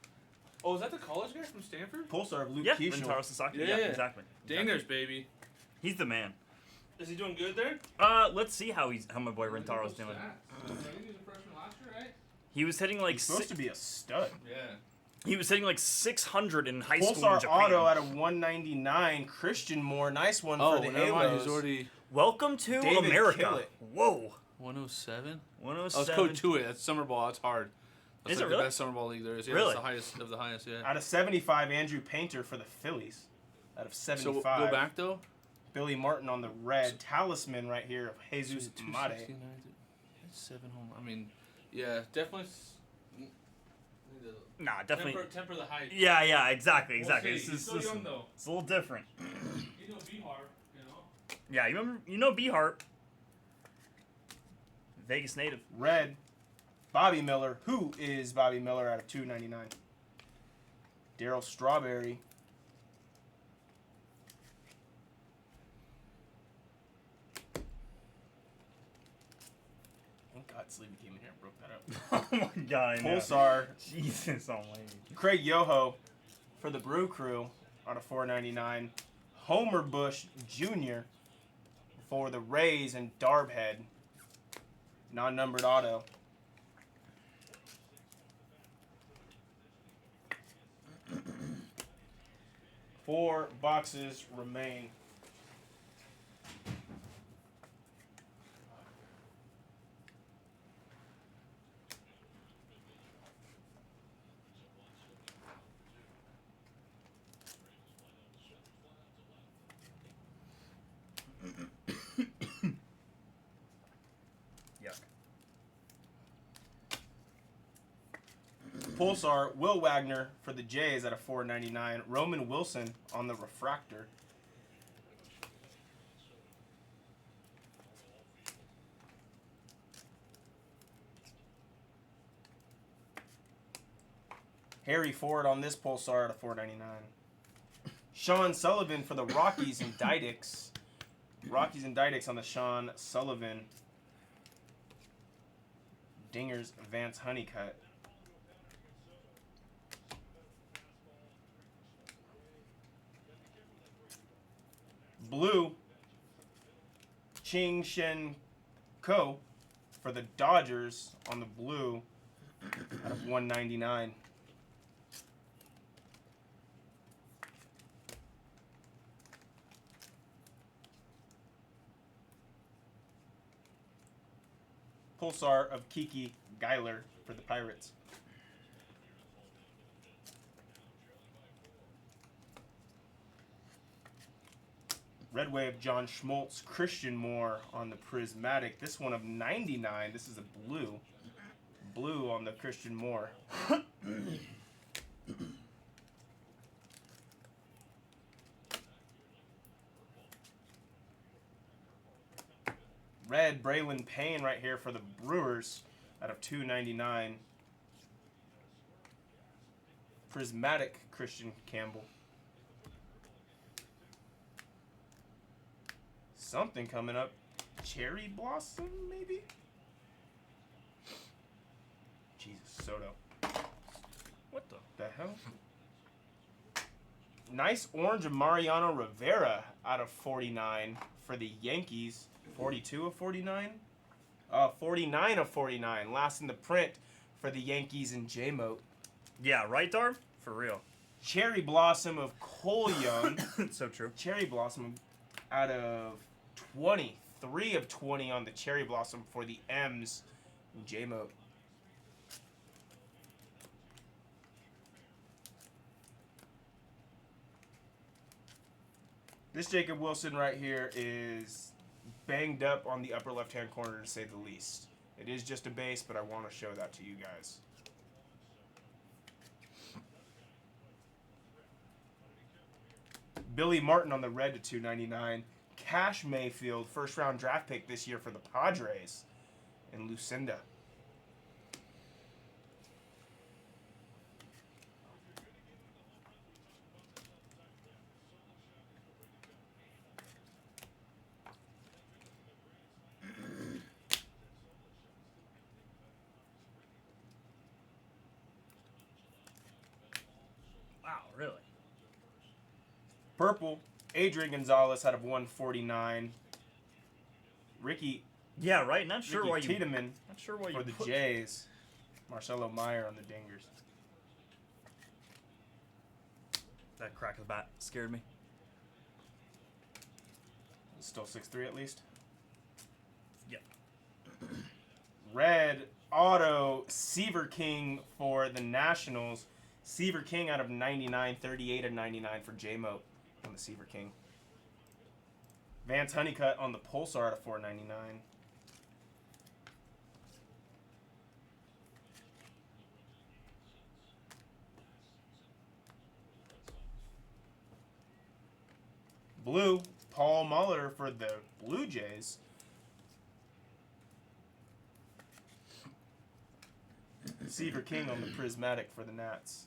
Oh, is that the college guy from Stanford? Pulsar of Luke Yeah, Keishel. Rintaro Sasaki. Yeah. Yeah, exactly. Dingers, baby. He's the man. Is he doing good there? Let's see how my boy Rintaro's doing. He was a freshman last year, right? He was hitting like He's supposed to be a stud. Yeah. He was hitting like 600 in high school in Pulsar Japan. auto out of 199. Christian Moore, nice one for the never mind. Halos. He's already Welcome to David America. Killett. Whoa. 107. 107. Let's go to it. That's summer ball. That's hard. That's Is like it the really? best summer ball league there is. Yeah, Really? It's the highest of the highest. Yeah. Out of 75, Andrew Painter for the Phillies. Out of 75. So go back though. Billy Martin on the red. Talisman right here of Jesus Mate. 269. That's 7 home. I mean, yeah, definitely. Nah, definitely. Temper the hype. Yeah, exactly. We'll see. He's still young though. It's a little different. You know, B-Harp, you know. Yeah, you know B Harp. Vegas native. Red. Bobby Miller. Who is Bobby Miller out of 299? Darryl Strawberry. sleeve came in here and broke that up. Oh my god, I know. Pulsar, Jesus almighty. Craig Yoho for the Brew Crew out of $4.99. Homer Bush Jr. for the Rays and Darbhead. Non-numbered auto. Four boxes remain. Yuck. Pulsar, Will Wagner for the Jays at a $4.99. Roman Wilson on the refractor. Harry Ford on this Pulsar at a $4.99. Sean Sullivan for the Rockies and Didix. Rockies and Didix on the Sean Sullivan. Dingers Vance Honeycutt. Blue, Ching Shen Ko for the Dodgers on the blue out of $1.99. Pulsar of Kiki Geiler for the Pirates. Red Wave, John Schmaltz, Christian Moore on the Prismatic. This one of 99. This is a blue. Blue on the Christian Moore. Red, Braylon Payne right here for the Brewers out of $2.99. Prismatic, Christian Campbell. Something coming up. Cherry Blossom, maybe? Jesus, Soto. What the? Hell? Nice orange of Mariano Rivera out of 49 for the Yankees. 42 of 49? 49 of 49. Last in the print for the Yankees and J-Mote. Yeah, right, Darb? For real. Cherry Blossom of Cole Young. So true. Cherry Blossom out of 20. 3 of 20 on the Cherry Blossom for the M's and J-Mote. This Jacob Wilson right here is banged up on the upper left-hand corner, to say the least. It is just a base, but I want to show that to you guys. Billy Martin on the red to $2.99. Cash Mayfield, first-round draft pick this year for the Padres. And Lucinda. Wow, really? Purple, Adrian Gonzalez out of 149. Ricky Yeah, right. Not sure why you. Tiedemann Not sure why you for the put- Jays. Marcelo Meyer on the Dingers. That crack of the bat scared me. Still 6'3" at least. Yep. Red auto Seaver King for the Nationals. Seaver King out of 99, 38 of 99 for J-Mote on the Seaver King. Vance Honeycutt on the Pulsar out of 4.99. Blue, Paul Muller for the Blue Jays. Seaver King on the Prismatic for the Nats.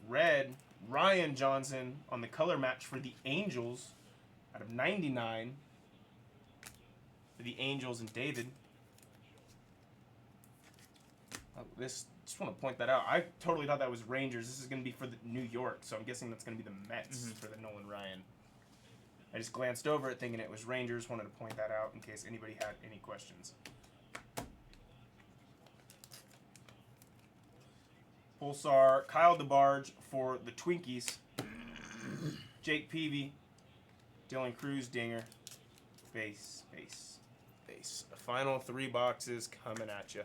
Red, Ryan Johnson on the color match for the Angels out of 99 for the Angels and David. Just want to point that out. I totally thought that was Rangers. This is going to be for the New York, so I'm guessing that's going to be the Mets for the Nolan Ryan. I just glanced over it thinking it was Rangers. Wanted to point that out in case anybody had any questions. Pulsar, Kyle DeBarge for the Twinkies. Jake Peavy, Dylan Cruz, Dinger. Base. The final 3 boxes coming at you.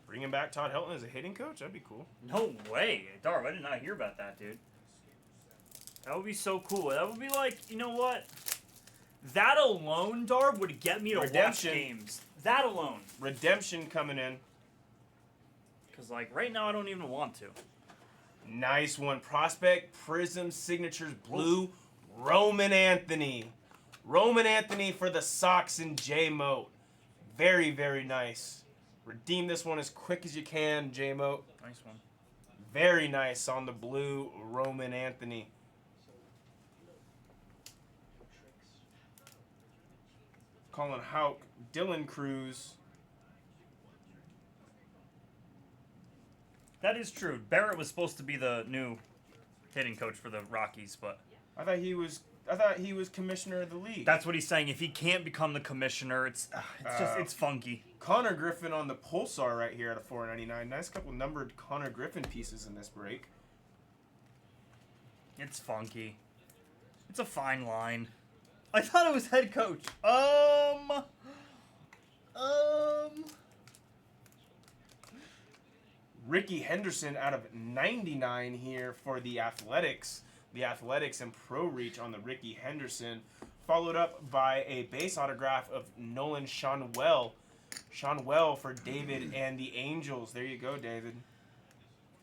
Bringing back Todd Helton as a hitting coach? That'd be cool. No way. Darb, I did not hear about that, dude. That would be so cool. That would be like, you know what? That alone, Darb, would get me to watch games. That alone. Redemption coming in. Because, like, right now I don't even want to. Nice one. Prospect, Prizm, Signatures, Blue, Roman Anthony. Roman Anthony for the Sox and J-Moat. Very, very nice. Redeem this one as quick as you can, J-Moat. Nice one. Very nice on the blue, Roman Anthony. Colin Houck, Dylan Cruz. That is true. Barrett was supposed to be the new hitting coach for the Rockies, but I thought he was commissioner of the league. that's what he's saying. If he can't become the commissioner, it's funky. Connor Griffin on the Pulsar right here at a $4.99. Nice couple numbered Connor Griffin pieces in this break. It's funky. It's a fine line. I thought it was head coach. Ricky Henderson out of 99 here for the Athletics. The Athletics and Pro Reach on the Ricky Henderson. Followed up by a base autograph of Nolan Schanuel. Schanuel for David and the Angels. There you go, David.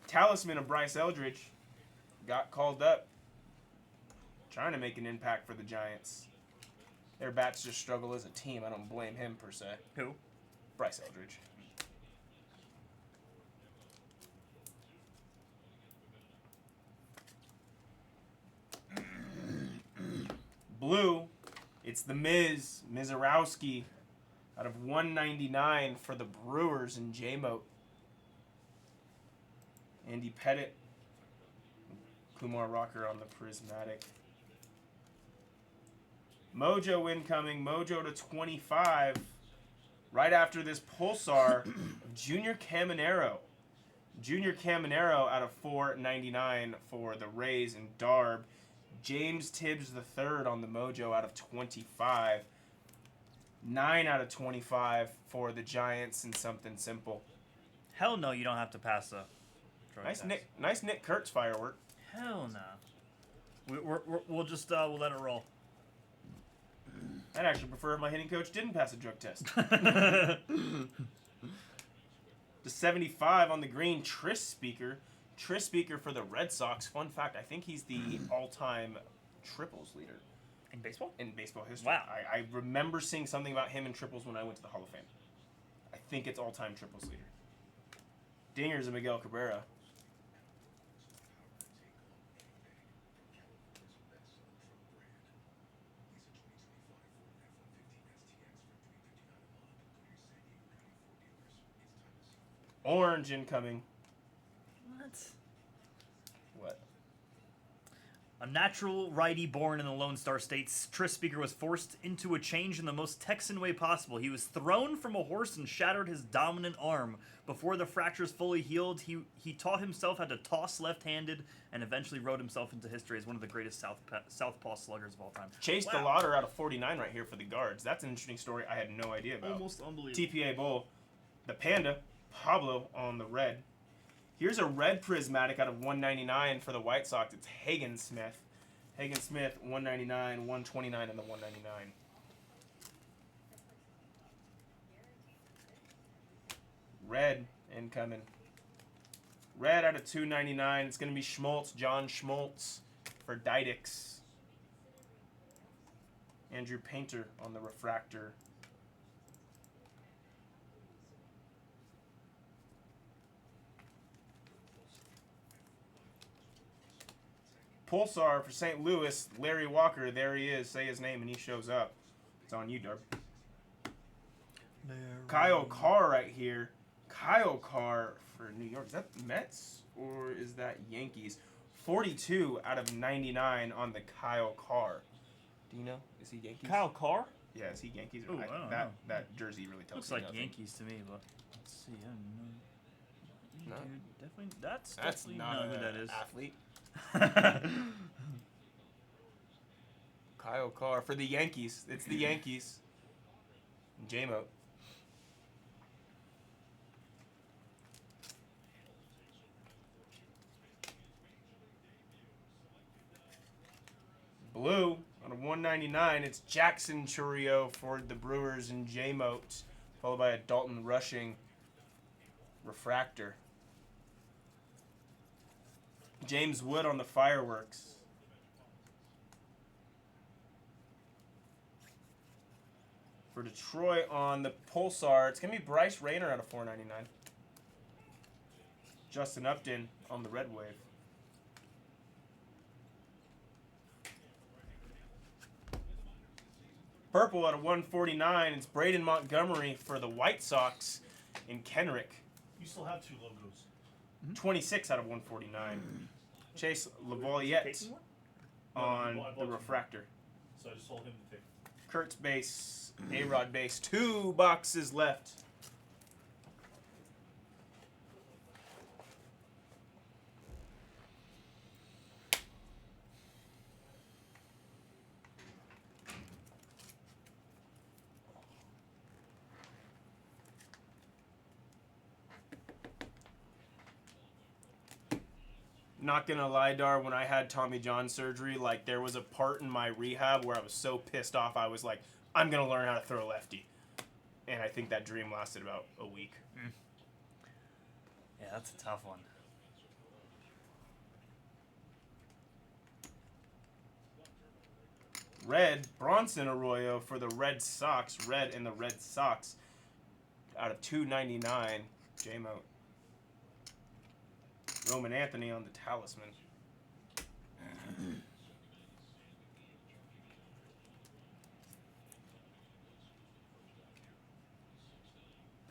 Talisman of Bryce Eldridge. Got called up. Trying to make an impact for the Giants. Their bats just struggle as a team. I don't blame him, per se. Who? Bryce Eldridge. Blue, it's the Miz, Mizorowski, out of 199 for the Brewers and J-Moat. Andy Pettit, Kumar Rocker on the Prismatic. Mojo incoming, Mojo to 25. Right after this Pulsar, Junior Caminero. Junior Caminero out of 499 for the Rays and Darb. James Tibbs III on the Mojo out of 25. 9 out of 25 for the Giants and something simple. Hell no, you don't have to pass a drug test. Nice Nick Kurtz firework. Hell no. We'll just we'll let it roll. I'd actually prefer if my hitting coach didn't pass a drug test. The 75 on the green, Tris Speaker. Tris Speaker for the Red Sox. Fun fact, I think he's the all-time triples leader. In baseball? In baseball history. Wow. I remember seeing something about him in triples when I went to the Hall of Fame. I think it's all-time triples leader. Dingers of Miguel Cabrera. Orange incoming. What? A natural righty born in the Lone Star State, Tris Speaker was forced into a change in the most Texan way possible. He was thrown from a horse and shattered his dominant arm. Before the fractures fully healed, he taught himself how to toss left-handed and eventually wrote himself into history as one of the greatest southpaw sluggers of all time. Chase DeLauder out of 49 right here for the Guards. That's an interesting story I had no idea about. Almost unbelievable. TPA Bowl. The Panda, Pablo on the red. Here's a red prismatic out of 199 for the White Sox. It's Hagen Smith. Hagen Smith, 199, 129, and the 199. Red incoming. Red out of 299. It's going to be Schmaltz, John Schmaltz for Didix. Andrew Painter on the refractor. Pulsar for St. Louis, Larry Walker. There he is. Say his name and he shows up. It's on you, Darb. Kyle Carr right here. Kyle Carr for New York. Is that Mets or is that Yankees? 42 out of 99 on the Kyle Carr. Do you know? Is he Yankees? Kyle Carr? Yeah, is he Yankees? Ooh, I don't that know. that jersey really tells Looks me like nothing. Yankees to me, but let's see. I don't know. No. Dude, definitely. That's definitely not know who that is. athlete. Kyle Carr for the Yankees. It's the Yankees. J-Mo. Blue on a 199. It's Jackson Chourio for the Brewers and J-Mote, followed by a Dalton Rushing refractor. James Wood on the Fireworks. For Detroit on the Pulsar, it's going to be Bryce Rayner out of 499. Justin Upton on the Red Wave. Purple out of 149, it's Braden Montgomery for the White Sox in Kenrick. You still have 2 logos. 26 out of 149. Chase Lavalliette on I bought the you. refractor. So I just told him to take. Kurtz base, A-Rod base, 2 boxes left. Not gonna lie, Dar, when I had Tommy John surgery, like there was a part in my rehab where I was so pissed off, I was like, I'm gonna learn how to throw lefty. And I think that dream lasted about a week. Yeah, that's a tough one. Red, Bronson Arroyo for the Red Sox. Red and the Red Sox out of 299. J-Mo. Roman Anthony on the Talisman.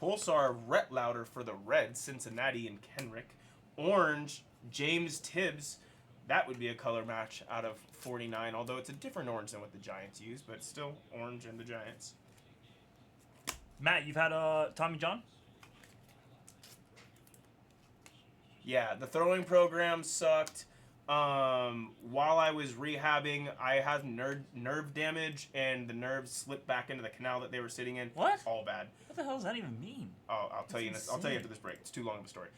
Pulsar Rhett Louder for the Reds, Cincinnati and Kenrick. Orange, James Tibbs. That would be a color match out of 49, although it's a different orange than what the Giants use, but still orange and the Giants. Matt, you've had Tommy John? Yeah, the throwing program sucked. While I was rehabbing, I had nerve damage, and the nerves slipped back into the canal that they were sitting in. What? All bad. What the hell does that even mean? Oh, I'll tell you. That's I'll tell you after insane. this break. It's too long of a story.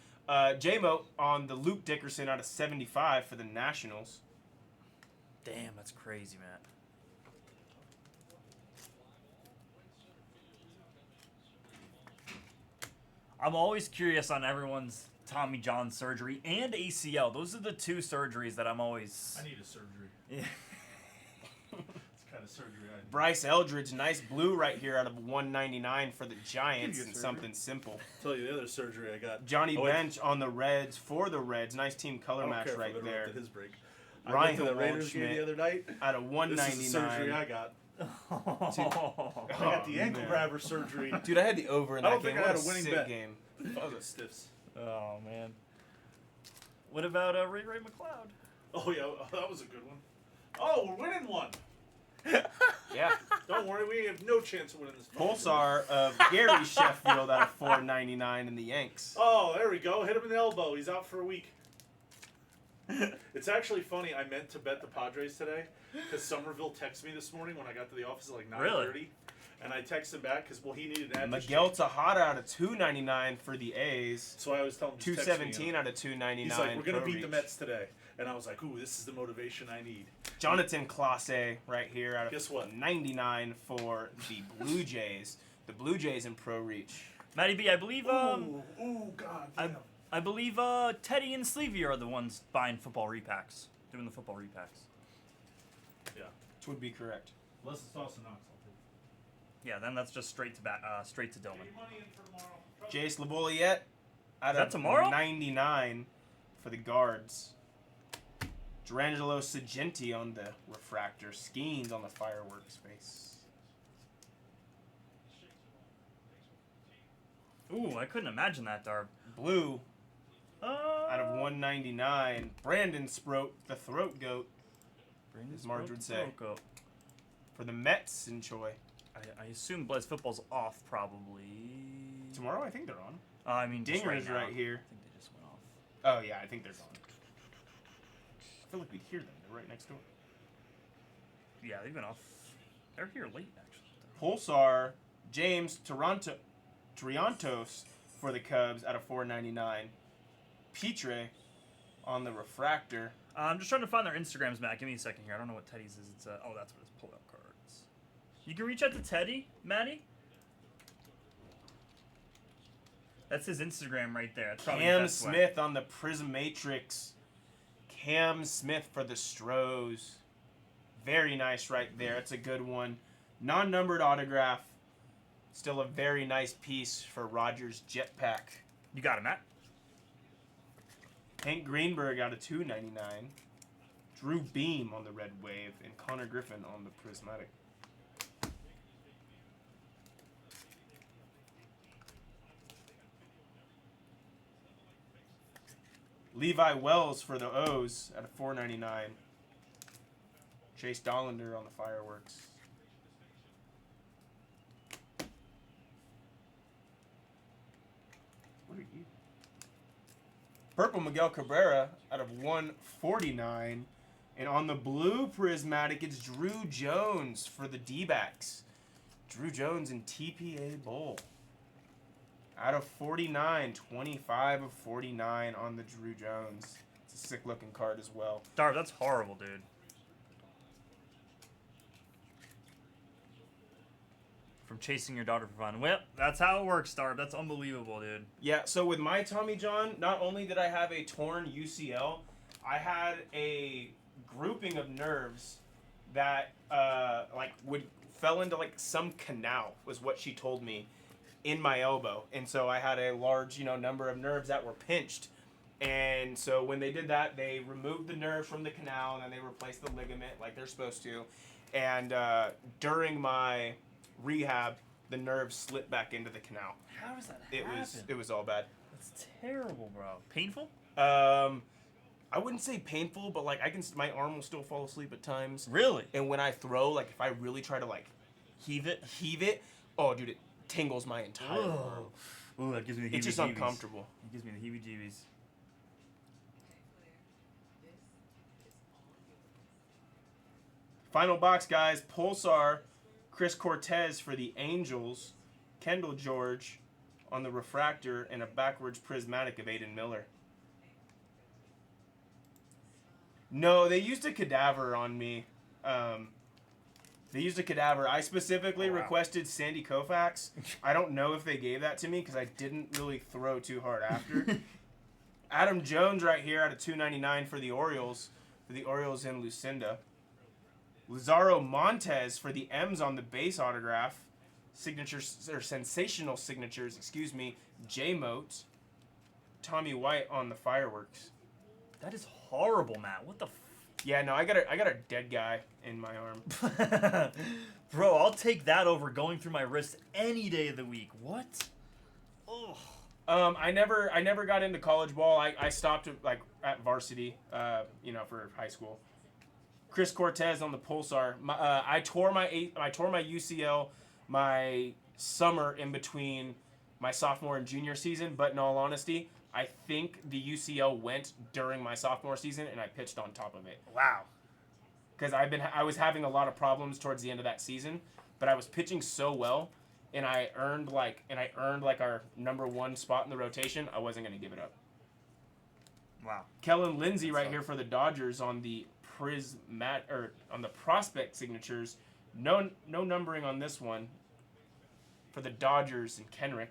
J-Mo on the Luke Dickerson out of 75 for the Nationals. Damn, that's crazy, Matt. I'm always curious on everyone's Tommy John surgery and ACL. Those are the 2 surgeries that I'm always... I need a surgery. Yeah. It's the kind of surgery I need. Bryce Eldridge, nice blue right here out of 199 for the Giants, Give you and a something simple. Tell you the other surgery I got. Johnny Oh, wait. Bench on the Reds for the Reds. Nice team I color don't match care if right I there. interrupted his break. I Ryan went to the Raiders game Goldschmidt the other night. Out of This is the 199. surgery I got. Oh, I got the ankle man. grabber surgery. Dude, I had the over in I that don't game. think I What had a winning sick bet. game. Fuck the stiffs. oh, man. What about Ray McLeod? Oh yeah, that was a good one. Oh, we're winning one. Yeah. Don't worry, we have no chance of winning this. Pulsar of Gary Sheffield out of 499 in the Yanks. Oh, there we go. Hit him in the elbow. He's out for a week. It's actually funny. I meant to bet the Padres today because Somerville texted me this morning when I got to the office at like 9:30, Really? And I texted him back because, he needed an address Miguel change. Tejada out of 299 for the A's. So I was telling him, just text me 217 out of 299. He's like, we're going to beat the reach. Mets today. And I was like, ooh, this is the motivation I need. Jonathan Clase right here out of Guess what? 99 for the Blue Jays. The Blue Jays in Pro Reach. Matty B, I believe God damn. I believe Teddy and Sleevey are the ones buying football repacks, doing the football repacks. Yeah. Which would be correct. Unless it's Dawson Knox, I'll take it. Yeah, then that's just straight to Dillman. Get money in for tomorrow. Jace Labolliette out Is that of tomorrow? 99 for the Guards. Durangelo Sagenti on the refractor. Skeens on the fireworks face. Ooh, I couldn't imagine that, Darb. Blue out of 199. Brandon Sproat, the throat goat, as Marge would say. For the Mets in Choi. I assume Blaze football's off probably. Tomorrow, I think they're on. I mean, just Dinger's now. right here. I think they just went off. Oh, yeah, I think they're on. I feel like we'd hear them. They're right next door. Yeah, they've been off. They're here late, actually. Pulsar, James Triantos for the Cubs out of 499. Petre on the refractor. I'm just trying to find their Instagrams, Matt. Give me a second here. I don't know what Teddy's is. It's oh, that's what it's pull-out cards. You can reach out to Teddy, Matty. That's his Instagram right there. That's probably the Cam best way. Smith on the Prizm Matrix. Cam Smith for the Stros. Very nice right there. It's a good one. Non-numbered autograph. Still a very nice piece for Rogers Jetpack. You got it, Matt. Hank Greenberg out of 299. Drew Beam on the Red Wave. And Connor Griffin on the Prismatic. Levi Wells for the O's at a 499. Chase Dollander on the fireworks. What are you? Purple Miguel Cabrera out of 149. And on the blue prismatic, it's Drew Jones for the D-backs. Drew Jones in TPA Bowl. Out of 49, 25 of 49 on the Drew Jones. It's a sick-looking card as well. Darb, that's horrible, dude. From chasing your daughter for fun. Well, that's how it works, Darb. That's unbelievable, dude. Yeah, so with my Tommy John, not only did I have a torn UCL, I had a grouping of nerves that fell into like some canal, was what she told me, in my elbow. And so I had a large, number of nerves that were pinched. And so when they did that, they removed the nerve from the canal and then they replaced the ligament like they're supposed to. And during my rehab, the nerve slipped back into the canal. How does that happen? It was all bad. That's terrible, bro. Painful? I wouldn't say painful, but like my arm will still fall asleep at times. Really? And when I throw, like if I really try to like Heave it? oh dude, it tingles my entire arm. Ooh, that gives me the heebie-jeebies. It's just uncomfortable. It gives me the heebie-jeebies. Final box, guys. Pulsar, Chris Cortez for the Angels, Kendall George on the refractor, and a backwards prismatic of Aiden Miller. No, they used a cadaver on me. They used a cadaver. I specifically requested Sandy Koufax. I don't know if they gave that to me because I didn't really throw too hard after. Adam Jones right here out of 299 for the Orioles. For the Orioles in Lucinda. Lazaro Montez for the M's on the base autograph. Signatures, or sensational signatures, excuse me. J-Mote. Tommy White on the fireworks. That is horrible, Matt. What the f... Yeah, no, I got a dead guy in my arm. Bro, I'll take that over going through my wrist any day of the week. What? Oh. I never got into college ball. I stopped at varsity, for high school. Chris Cortez on the Pulsar. I tore my UCL my summer in between my sophomore and junior season, but in all honesty, I think the UCL went during my sophomore season and I pitched on top of it. Wow. Because I was having a lot of problems towards the end of that season. but I was pitching so well, and I earned like our #1 spot in the rotation. I wasn't gonna give it up. Wow. Kellen Lindsey That's right tough. here for the Dodgers on the on the prospect signatures. No numbering on this one. For the Dodgers and Kenrick.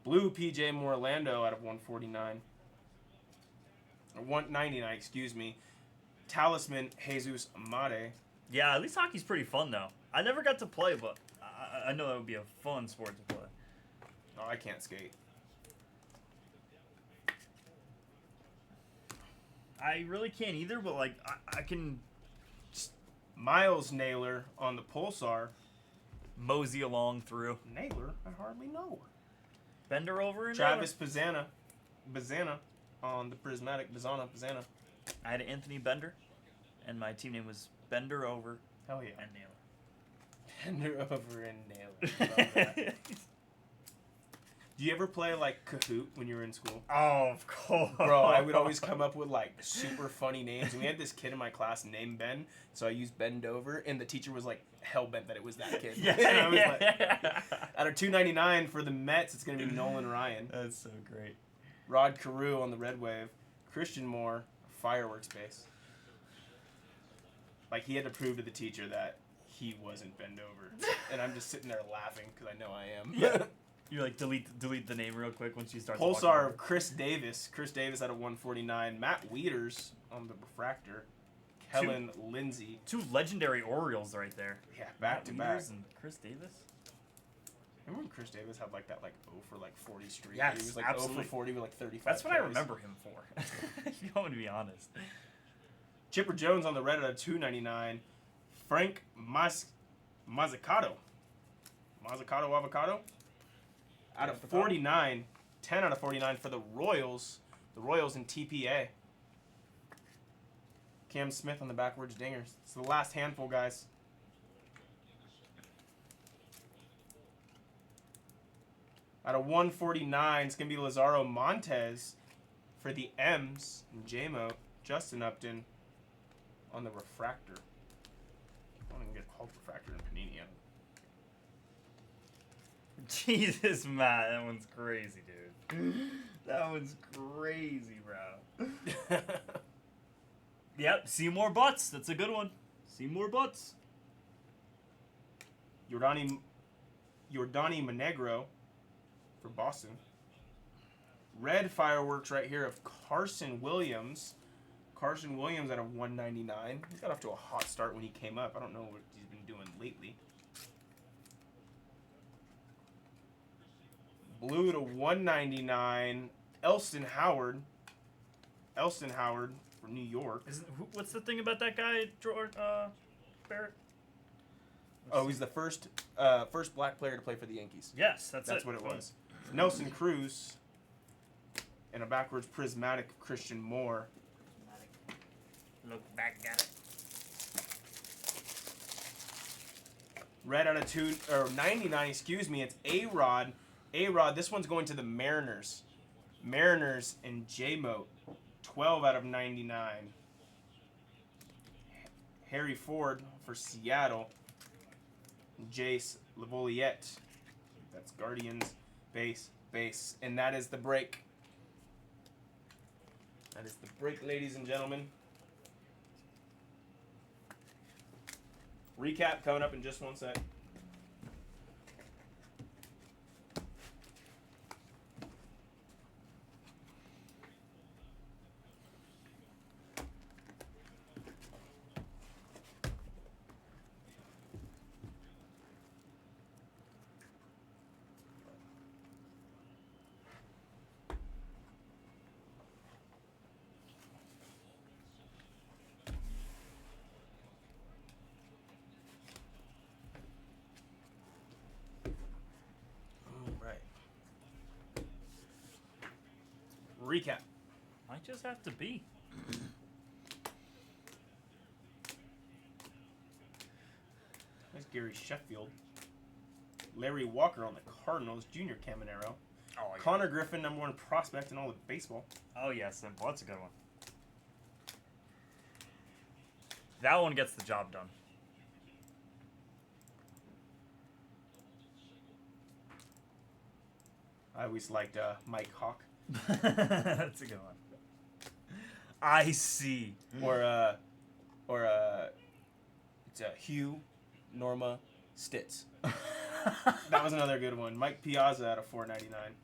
Blue PJ Morlando out of 149. Or 199, excuse me. Talisman Jesus Amade. Yeah, at least hockey's pretty fun though. I never got to play, but I know that would be a fun sport to play. Oh, I can't skate. I really can't either, but like I can Miles Naylor on the Pulsar. mosey along through. Naylor? I hardly know. Bender over and Travis Bazana on the Prismatic. Bazana. I had Anthony Bender, and my team name was Bender over Hell yeah. and Naylor. Bender over and Naylor. Love that. Do you ever play like Kahoot when you were in school? Oh, of course. Bro, I would always come up with like super funny names. And we had this kid in my class named Ben, so I used Bend Over, and the teacher was like hell bent that it was that kid. Yeah, And I was yeah. like, out of 299 for the Mets, it's gonna be Nolan Ryan, That's so great. Rod Carew on the Red Wave, Christian Moore, Fireworks Base. Like he had to prove to the teacher that he wasn't Bend Over, and I'm just sitting there laughing because I know I am. Yeah. You like delete the name real quick once you start. Pulsar of Chris Davis. Chris Davis out of 149. Matt Wieters on the Refractor. Kellen Lindsey. Two legendary Orioles right there. Yeah, back to back. Wieters and Chris Davis. Remember when Chris Davis had like that 0 for 40 streak? Yes, He was like absolutely. 0 for 40 with like 35 That's what I carries. remember him for. If you want me to be honest. Chipper Jones on the red out of 299. Frank Mazzucato. Mazzucato Avocado? Out of 49. 10 out of 49 for the Royals. The Royals in TPA. Cam Smith on the backwards dingers. It's the last handful, guys. Out of 149, it's going to be Lazaro Montez for the M's and J-Mo. Justin Upton on the Refractor. I don't even get called Refractor in Panini yet. Jesus, Matt, that one's crazy, dude. That one's crazy, bro. Yep, see more butts. That's a good one. See more butts. Yordani Monegro for Boston. Red fireworks right here of Carson Williams. Carson Williams out of 199. He got off to a hot start when he came up. I don't know what he's been doing lately. Blue to 199. Elston Howard. Elston Howard from New York. What's the thing about that guy, George Barrett? Oh, he's the first black player to play for the Yankees. Yes, that's what it was. Nelson Cruz. And a backwards prismatic Christian Moore. Look back at it. Red out of 99, excuse me. It's A-Rod. A-Rod, this one's going to the Mariners. Mariners and J-Mote. 12 out of 99. Harry Ford for Seattle. Jace Lavoliette. That's Guardians. Base. And that is the break. That is the break, ladies and gentlemen. Recap coming up in just one sec. Recap. Might just have to be. There's Gary Sheffield. Larry Walker on the Cardinals. Junior Caminero. Oh, yeah. Connor Griffin, #1 prospect in all of baseball. Oh, yes. Simple. That's a good one. That one gets the job done. I always liked Mike Hawk. That's a good one. I see. Or it's Hugh Norma Stitz. That was another good one. Mike Piazza out of 499.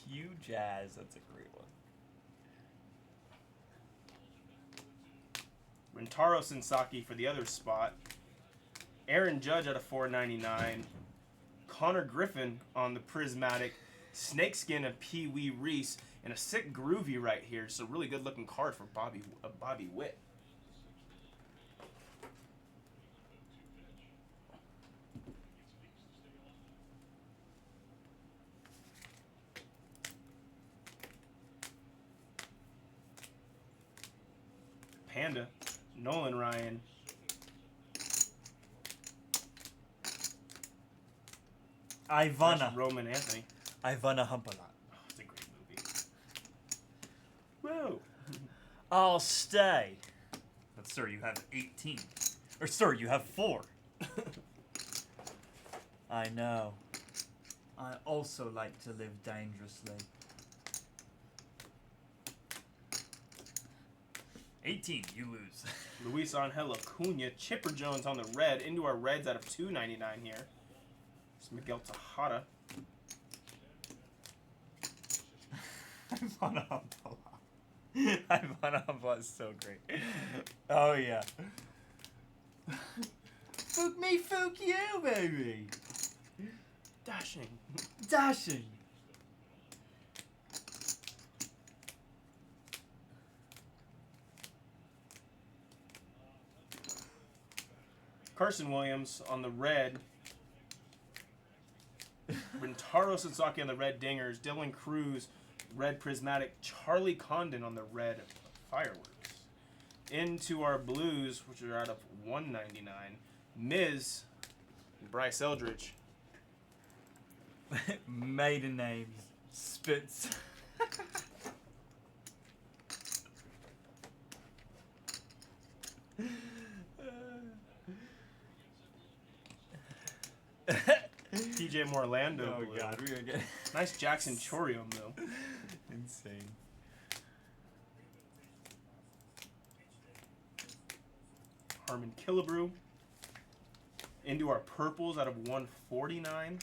Hugh Jazz. That's a great one. Rintaro Sensaki for the other spot. Aaron Judge out of 499. Connor Griffin on the Prismatic. Snakeskin of Pee Wee Reese. And a sick groovy right here. So really good looking card for Bobby Witt. Panda. Nolan Ryan. Ivana. Roman Anthony. Ivana Humpalot. Oh, it's a great movie. Whoa. I'll stay. But sir, you have 18. Or sir, you have 4. I know. I also like to live dangerously. 18, you lose. Luis Angel Acuna, Chipper Jones on the red. Into our reds out of 299 here. It's Miguel Tejada. Ivana Humpalot. Ivana Humpalot is so great. Oh, yeah. Fook me, fook you, baby. Dashing. Dashing. Carson Williams on the red. Rintaro Sensaki on the red dingers. Dylan Cruz, red prismatic. Charlie Condon on the red fireworks. Into our blues, which are out of 199. Miz, Bryce Eldridge. Maiden names. Spitz. TJ Morlando. Oh, blue. God. We're going to get... Nice Jackson Chorio, though. Insane. Harmon Killebrew. Into our purples out of 149.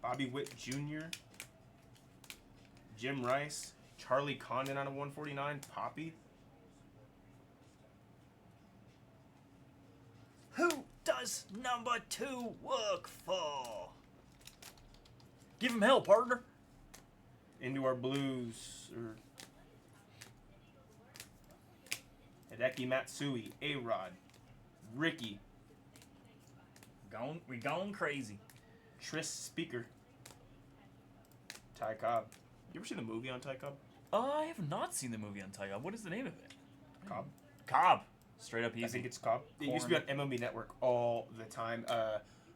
Bobby Witt Jr. Jim Rice. Charlie Condon out of 149. Poppy. Who does number 2 work for? Give him hell, partner. Into our blues. Hideki Matsui. A-Rod. Ricky. We going crazy. Tris Speaker. Ty Cobb. You ever seen the movie on Ty Cobb? I have not seen the movie on Tiger. What is the name of it? Cobb. Cobb. Straight up easy. I think it's Cobb. It used to be on MLB Network all the time.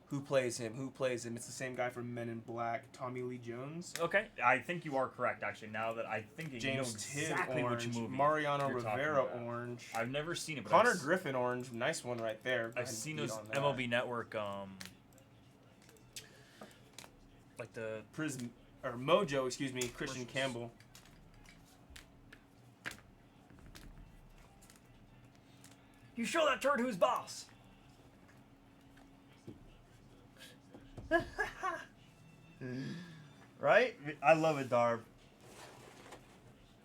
Who plays him? Who plays him? It's the same guy from Men in Black, Tommy Lee Jones. Okay, I think you are correct, actually, now that I think you know James Tidd exactly orange. which movie Mariano you're talking Rivera about. orange. I've never seen it, but Connor Griffin orange. Nice one right there. I've seen those on that. MLB Network, like the... Prizm, or Mojo, excuse me, Christian Campbell. You show that turd who's boss. Right? I love it, Darb.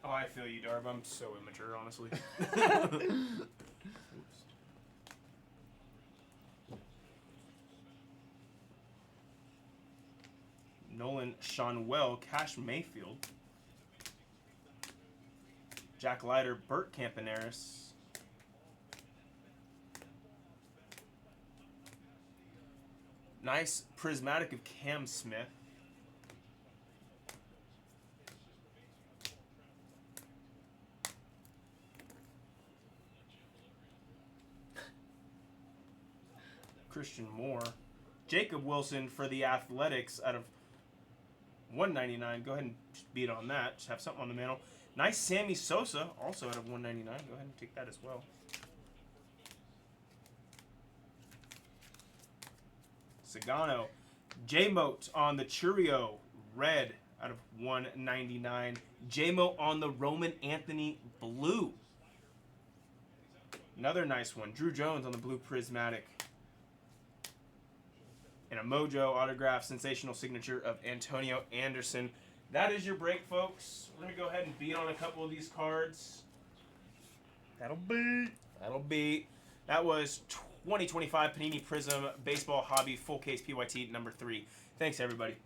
Oh, I feel you, Darb. I'm so immature, honestly. Nolan Shonwell, Cash Mayfield. Jack Leiter, Burt Campaneris. Nice prismatic of Cam Smith. Christian Moore. Jacob Wilson for the Athletics out of 199. Go ahead and just beat on that. Just have something on the mantle. Nice Sammy Sosa, also out of 199. Go ahead and take that as well. Sagano. J-Mote on the Churio. Red out of 199. J-Mote on the Roman Anthony Blue. Another nice one. Drew Jones on the Blue Prismatic. And a Mojo autograph sensational signature of Antonio Anderson. That is your break, folks. We're going to go ahead and beat on a couple of these cards. That'll be. That was 2025 Panini Prizm Baseball Hobby Full Case PYT number 3. Thanks, everybody.